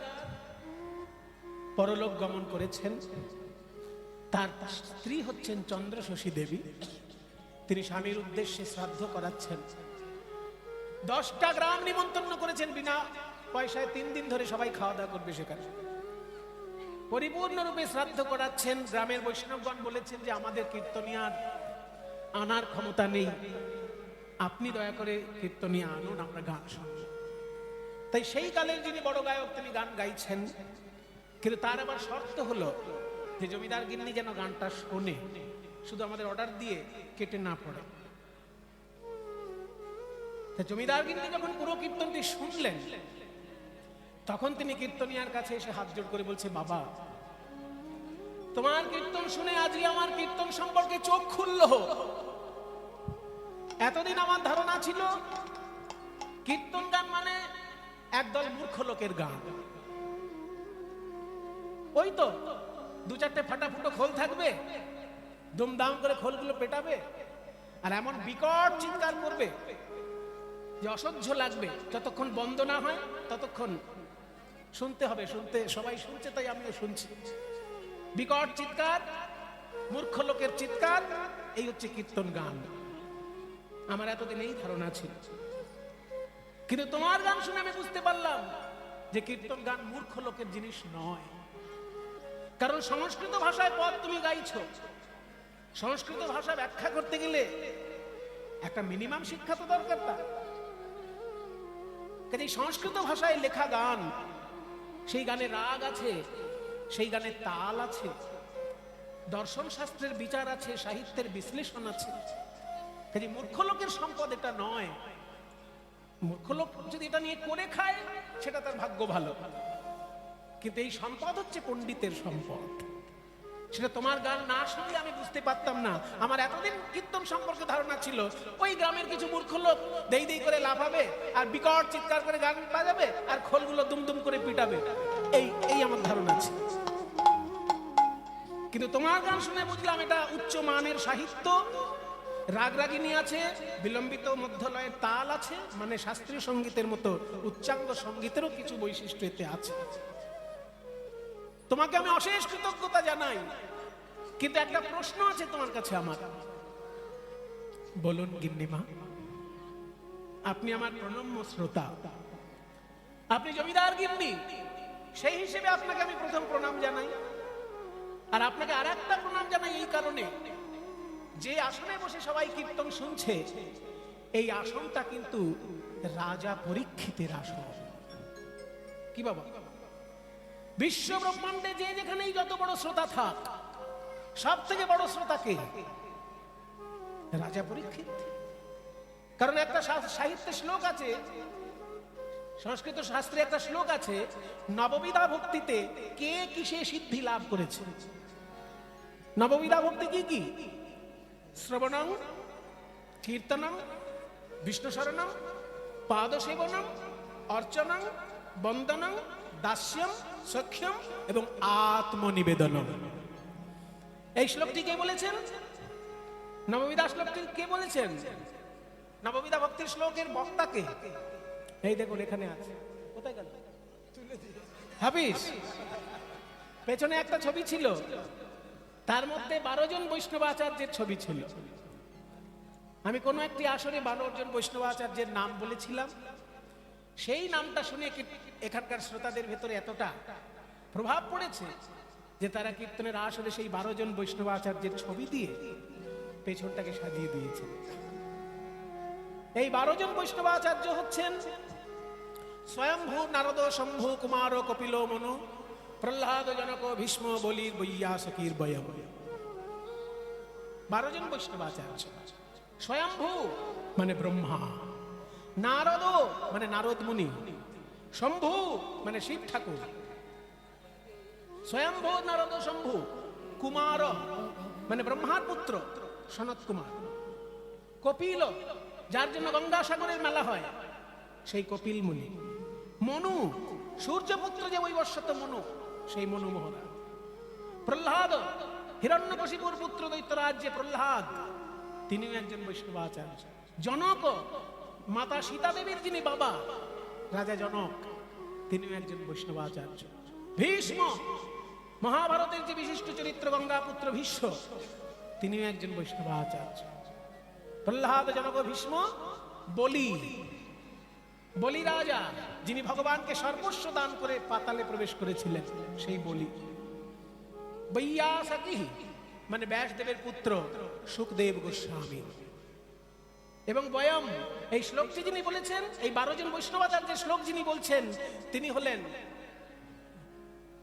পরলোক গমন করেছেন। তার স্ত্রী হচ্ছেন চন্দ্র শশী দেবী। তিনি স্বামীর উদ্দেশ্যে শ্রাদ্ধ করাচ্ছেন। 10টা গ্রাম নিমন্ত্রণ করেছেন বিনা পয়সায়, 3 দিন ধরে সবাই খাওয়া দাওয়া করবে সেখানে। পরিপূর্ণরূপে শ্রাদ্ধ করাচ্ছেন। গ্রামের বৈষ্ণবগণ বলেছেন যে আমাদের কীর্তনিয়ার আনার ক্ষমতা নেই, আপনি দয়া করে কীর্তনিয়া আনুন, আমরা গান শুনব। তাই সেই কালের যিনি বড় গায়ক তিনি গান গাইছেন, কিন্তু তার আবার শর্ত হলো যে জমিদার গিন্নি যেন গানটা শোনে, শুধু আমাদের অর্ডার দিয়ে কেটে না পড়ে। জমিদার গিন্নি যখন পুরো কীর্তনটি শুনলেন, তখন তিনি কীর্তনিয়ার কাছে এসে হাত জোড় করে বলছে, বাবা তোমার কীর্তন শুনে আজকে আমার কীর্তন সম্পর্কে চোখ খুললো। এতদিন আমার ধারণা ছিল কীর্তন গান মানে একদল মূর্খ লোকের গান। ওই তো দু চারটে ফাটাফুটো খোল থাকবে, দুমদাম করে খোলগুলো পেটাবে, আর এমন বিকট চিৎকার করবে যে অসহ্য লাগবে। যতক্ষণ বন্ধ না হয় ততক্ষণ শুনতে হবে। শুনতে সবাই শুনছে, তাই আমিও শুনছি। বিকট চিৎকার, মূর্খ লোকের চিৎকার, এই হচ্ছে কীর্তন গান। আমার এতদিন এই ধারণা ছিল, কিন্তু তোমার গান শুনে আমি বুঝতে পারলাম যে কীর্তন গান মূর্খ লোকের জিনিস নয়। কারণ সংস্কৃত ভাষায় পদ তুমি গাইছো, সংস্কৃত ভাষা ব্যাখ্যা করতে গেলে একটা মিনিমাম শিক্ষা তো দরকার। তার কাজে সংস্কৃত ভাষায় লেখা গান, সেই গানে রাগ আছে, সেই গানে তাল আছে, দর্শন শাস্ত্রের বিচার আছে, সাহিত্যের বিশ্লেষণ আছে। কাজে মূর্খ লোকের সম্পদ এটা নয়। মূর্খ লোক যদি এটা নিয়ে করে খায় সেটা তার ভাগ্য ভালো, কিন্তু এই সম্পদ হচ্ছে পণ্ডিতের সম্পদ। সেটা তোমার গান না শুনলে আমি বুঝতে পারতাম না। আমার এতদিন কীর্তন সম্পর্কে ধারণা ছিল ওই গ্রামের কিছু মূর্খ লোক দেই দেই করে লাফাবে আর বিকট চিৎকার করে গান বাজাবে আর খোলগুলো দুমদুম করে পিটাবে, এই আমার ধারণা ছিল। কিন্তু তোমার গান শুনে বুঝলাম এটা উচ্চ মানের সাহিত্য, রাগরাগিনী আছে, বিলম্বিত মধ্যলয়ের তাল আছে, মানে শাস্ত্রীয় সঙ্গীতের মতো উচ্চাঙ্গ সঙ্গীতেরও কিছু বৈশিষ্ট্য এতে আছে। তোমাকে আমি অশেষ কৃতজ্ঞতা জানাই, কিন্তু একটা প্রশ্ন আছে তোমার কাছে আমার। বলুন গিন্নিমা, আপনি আমার প্রণম্য শ্রোতা, আপনি জমিদার গিন্নি, সেই হিসেবে আপনাকে আমি প্রথম প্রণাম জানাই। আর আপনাকে আর একটা প্রণাম জানাই এই কারণে, যে আসনে বসে সবাই কীর্তন শুনছে, এই আসনটা কিন্তু রাজা পরীক্ষিতের আসন। কি বাবা, বিশ্ব ব্রহ্মাণ্ডে যে যেখানেই যত বড় শ্রোতা থাক, সব থেকে বড় শ্রোতা কে? রাজা পরীক্ষিত। কারণ একটা সাহিত্যে শ্লোক আছে, সংস্কৃত শাস্ত্রে একটা শ্লোক আছে, নববিধা ভক্তিতে কে কিসে সিদ্ধি লাভ করেছে। নববিধা ভক্তি কি কি? শ্রবণং, কীর্তনং, বিষ্ণু শরণং, পাদসেবনং, অর্চনং, বন্দনং, দাস্যম, সখ্যম এবং আত্মনিবেদনম। এই শ্লোকটি কে বলেছেন? নববিধা শ্লোকটি কে বলেছেন? নববিধা ভক্তির শ্লোকের বক্তাকে এই দেখুন এখানে আছে। কোথায় গেল হাফিজ? পেছনে একটা ছবি ছিল, তার মধ্যে 12 জন বৈষ্ণবাচার্যের ছবি ছিল। আমি কোন একটি আসরে 12 জন বৈষ্ণবাচার্যের নাম বলেছিলাম। সেই নামটা শুনে এখানকার শ্রোতাদের ভেতরে এতটা প্রভাব পড়েছে যে তারা কীর্তনের আসরে সেই 12 জন বৈষ্ণবাচার্যের ছবি দিয়ে পেছনটাকে সাজিয়ে দিয়েছে। এই 12 জন বৈষ্ণবাচার্য হচ্ছেন স্বয়ংভূ, নারদ, শম্ভু, কুমার, কপিল, মনু, প্রহ্লাদ, জনক, ভীষ্ম, বলির, বৈয়াসকির, বয়ম। 12 জন বৈষ্ণবাচার্য। স্বয়ংভূ মানে ব্রহ্মা, নারদ মানে নারদ মুনি, শম্ভু মানে শিব ঠাকুর। স্বয়ংভূ, নারদ, শম্ভু। কুমার মানে ব্রহ্মার পুত্র সনত কুমার। কপিল, যার জন্য গঙ্গাসাগরের মেলা হয়, সেই কপিল মুনি। মনু, সূর্যপুত্র যে বৈবস্বত মনু, সেই মনু মহারাজ। প্রহ্লাদ, হিরণ্যকশিপুর পুত্র দৈত্যরাজ যে প্রহ্লাদ, তিনিও একজন বৈষ্ণবাচার্য। জনক, মাতা সীতা দেবীর যিনি বাবা, রাজা জনক, তিনিও একজন বৈষ্ণবাচার্য। ভীষ্ম, মহাভারতের যে বিশিষ্ট চরিত্র গঙ্গাপুত্র ভীষ্ম, তিনিও একজন বৈষ্ণবাচার্য। প্রহ্লাদ, জনক, ভীষ্ম। বলি, বলি রাজা, যিনি ভগবানকে সর্বস্ব দান করে পাতালে প্রবেশ করেছিলেন, সেই বলি। বৈয়াসকি মানে ব্যাসদেবের পুত্র সুখদেব গোস্বামী। এবং বয়ম, এই শ্লোকটি যিনি বলেছেন, এই 12 জন বৈষ্ণবাচার্যের শ্লোক যিনি বলছেন, তিনি হলেন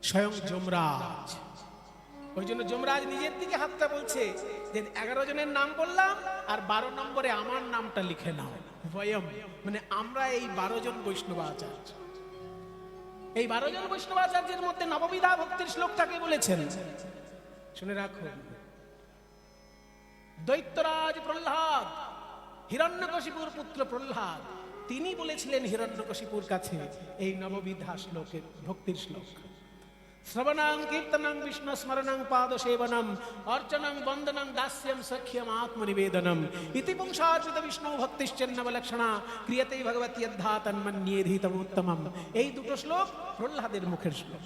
স্বয়ং যমরাজ। ওই জন্য যমরাজ নিজের দিকে হাতটা বলছে যে 11 জনের নাম বললাম, আর 12 নম্বরে আমার নামটা লিখে নাও। বয়ম মানে আমরা এই 12 জন বৈষ্ণবাচার্য। এই 12 জন বৈষ্ণবাচার্যের মধ্যে নববিধা ভক্তির শ্লোকটাকে বলেছেন, শুনে রাখুন। দৈত্যরাজ প্রহ্লাদ হিরণ্যকশিপুর পুত্র প্রহ্লাদ তিনি বলেছিলেন হিরণ্যকশিপুর কাছে এই নববিধা শ্লোকের ভক্তির শ্লোক। শ্রবণাং কীর্তনং বিষ্ণু স্মরণং পাদ সেবনম অর্চনং বন্দনং দাস্যম সখ্যম আত্মনিবেদনম ইতি পুংসার্চিত বিষ্ণু ভক্তিশ্চন্নবলক্ষণা ক্রিয়তে ভগবতী অধ্যা তন্মন্যেধিতমোত্তমম। এই দুটো শ্লোক প্রহ্লাদের মুখের শ্লোক।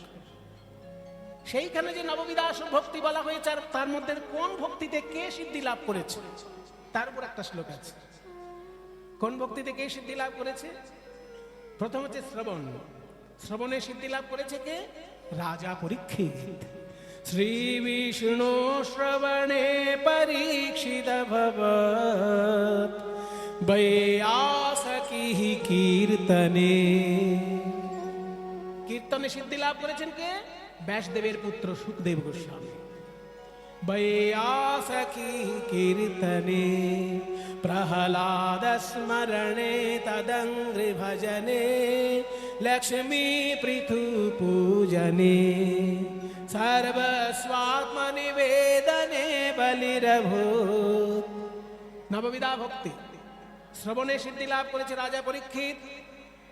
সেইখানে যে নববিধা ভক্তি বলা হয়েছে আর তার মধ্যে কোন ভক্তিতে কে সিদ্ধি লাভ করেছে তার উপর একটা শ্লোক আছে। কোন ভক্তিতে কে সিদ্ধি লাভ করেছে? প্রথম হচ্ছে শ্রবণ। শ্রবণে সিদ্ধি লাভ করেছে কে? রাজা পরীক্ষিত। শ্রী বিষ্ণু শ্রবণে পরীক্ষিত ভবৎ বৈয়াসকি কীর্তনে। কীর্তনে সিদ্ধি লাভ করেছেন কে? ব্যাসদেবের পুত্র সুখদেব গোস্বামী। বৈয়াসকি কীর্তনে প্রহ্লাদ স্মরণে তদঙ্ঘ্রি ভজনে লক্ষ্মী পৃথু পূজনে সর্বস্বাত্ম নিবেদনে বলিরভূত। নববিধা ভক্তি। শ্রবণে সিদ্ধি লাভ করেছে রাজা পরীক্ষিত,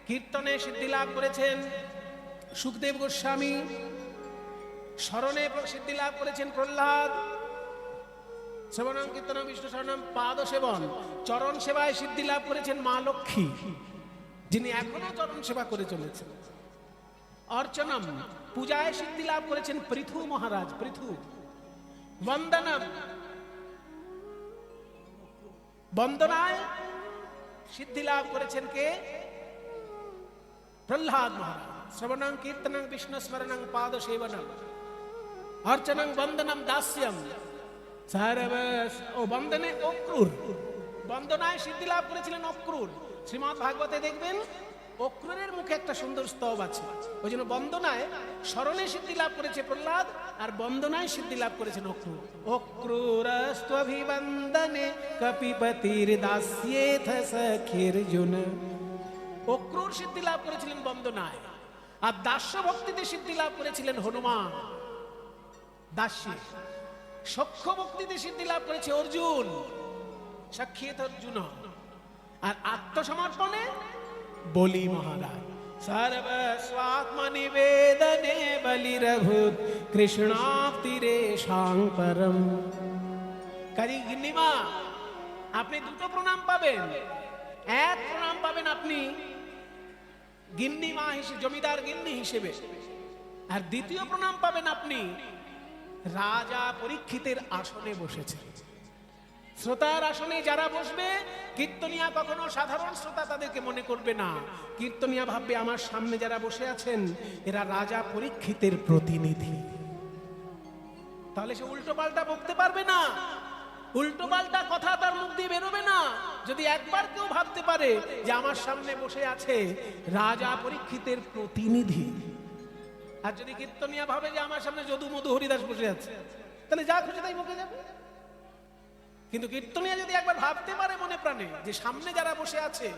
কীর্তনে সিদ্ধি লাভ করেছেন সুখদেব গোস্বামী, স্মরণে সিদ্ধি লাভ করেছেন প্রহ্লাদ। শ্রবণং কীর্তনং বিষ্ণু স্মরণম পাদ সেবন, চরণ সেবায় সিদ্ধি লাভ করেছেন মা লক্ষ্মী, যিনি এখনো চরণ সেবা করে চলেছেন। অর্চনম, পূজায় সিদ্ধি লাভ করেছেন পৃথু মহারাজ, পৃথু। বন্দনম, বন্দনায় সিদ্ধি লাভ করেছেন কে? প্রহ্লাদ মহারাজ। শ্রবণং কীর্তনং বিষ্ণু স্মরণং পাদ সেবনম অর্চনং বন্দনম দাস্যম সর্বস। ও বন্দনে অক্রূর, বন্দনায় সিদ্ধি লাভ করেছিলেন অক্রূর। শ্রীমদ্ ভাগবতে দেখবেন অক্রূরের মুখে একটা সুন্দর স্তব আছে। ওই জন্য বন্দনায়, স্মরণে সিদ্ধি লাভ করেছে প্রহ্লাদ আর বন্দনায় সিদ্ধি লাভ করেছেন অক্রূর। অক্রূরস্ত্বভিবন্দনে কপিপতির দাস্যেথ সখির্জুন। অক্রূর সিদ্ধি লাভ করেছিলেন বন্দনায়, আর দাস্য ভক্তিতে সিদ্ধি লাভ করেছিলেন হনুমান দাস্যে। সখ্য ভক্তিতে সিদ্ধি লাভ করেছে অর্জুন, সখ্যেত অর্জুন। আর আত্মসমর্পণে বলি মহারাজ। সর্বস্বাত্ম নিবেদনে বলিরভূত কৃষ্ণাপ্তিরে সাংপরম। কাজী গিন্নিমা, আপনি দুটো প্রণাম পাবেন। এক প্রণাম পাবেন আপনি গিন্নিমা হিসেবে, জমিদার গিন্নি হিসেবে, আর দ্বিতীয় প্রণাম পাবেন আপনি রাজা পরীক্ষিতের আসনে বসেছেন। শ্রোতার আসনে যারা বসবে, কীর্তনিয়া কখনো সাধারণ শ্রোতা তাদেরকে মনে করবে না। কীর্তনিয়া ভাববে আমার সামনে যারা বসে আছেন এরা রাজা পরীক্ষিতের প্রতিনিধি। তাহলে সে উল্টো পাল্টা বকতে পারবে না, উল্টো পাল্টা কথা তার মুখ দিয়ে বেরোবে না। যদি একবার কেউ ভাবতে পারে যে আমার সামনে বসে আছে রাজা পরীক্ষিতের প্রতিনিধি, আর যদি কীর্তনিয়া ভাবে যে আমার সামনে যদু মধু হরিদাস বসে আছে, তাহলে যা খুশি তাই বকে যাবে। কিন্তু কীর্তনিয়া যদি একবার ভাবতে পারে মনে প্রাণে যে সামনে যারা বসে আছে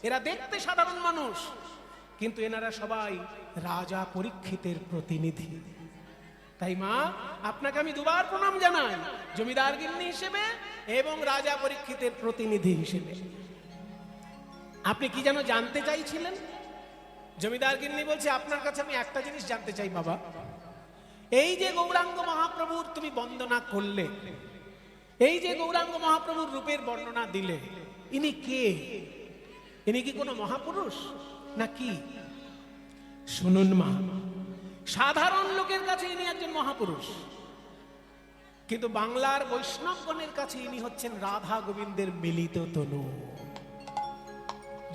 এরা দেখতে সাধারণ মানুষ, কিন্তু এনারা সবাই রাজা পরীক্ষিতের প্রতিনিধি। তাই মা, আপনাকে আমি দুবার প্রণাম জানাই, জমিদার গিন্নি হিসেবে এবং রাজা পরীক্ষিতের প্রতিনিধি হিসেবে। আপনি কি যেন জানতে চাইছিলেন? জমিদার গিন্নি বলছে আপনার কাছে আমি একটা জিনিস জানতে চাই বাবা। এই যে গৌরাঙ্গ মহাপ্রভুর তুমি বন্দনা করলে, এই যে গৌরাঙ্গ মহাপ্রভুর রূপের বর্ণনা দিলে, ইনি কে? ইনি কি কোনো মহাপুরুষ নাকি? শুনুন মা, সাধারণ লোকের কাছে ইনি একজন মহাপুরুষ, কিন্তু বাংলার বৈষ্ণবগণের কাছে ইনি হচ্ছেন রাধা গোবিন্দের মিলিত তনু।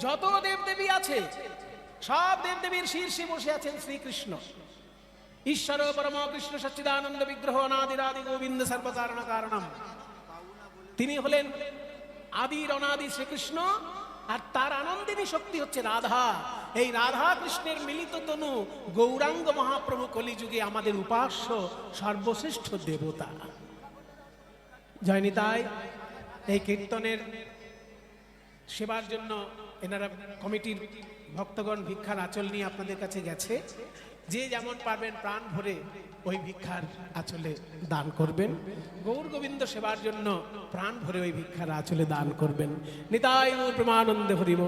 যত দেবদেবী আছে সব দেবদেবীর শীর্ষে বসে আছেন শ্রীকৃষ্ণ। ঈশ্বর পরম কৃষ্ণ সচ্চিদানন্দ বিগ্রহ অনাদিরাদি গোবিন্দ সর্বকারণ কারণম। তিনি হলেন আদির অনাদি শ্রীকৃষ্ণ, আর তার আনন্দিনী শক্তি হচ্ছে রাধা। এই রাধা কৃষ্ণের মিলিত তনু গৌরাঙ্গ মহাপ্রভু কলিযুগে আমাদের উপাস্য সর্বশ্রেষ্ঠ দেবতা। জয়নিতাই, এই কীর্তনের সেবার জন্য এনারা কমিটির ভক্তগণ ভিক্ষার আঁচল নিয়ে আপনাদের কাছে গেছে। যে যেমন পারবেন প্রাণ ভরে ওই ভিক্ষার আঁচলে দান করবেন। গৌর গোবিন্দ সেবার জন্য প্রাণ ভরে ওই ভিক্ষার আঁচলে দান করবেন। নিতাই গৌর প্রেমানন্দে হরিব।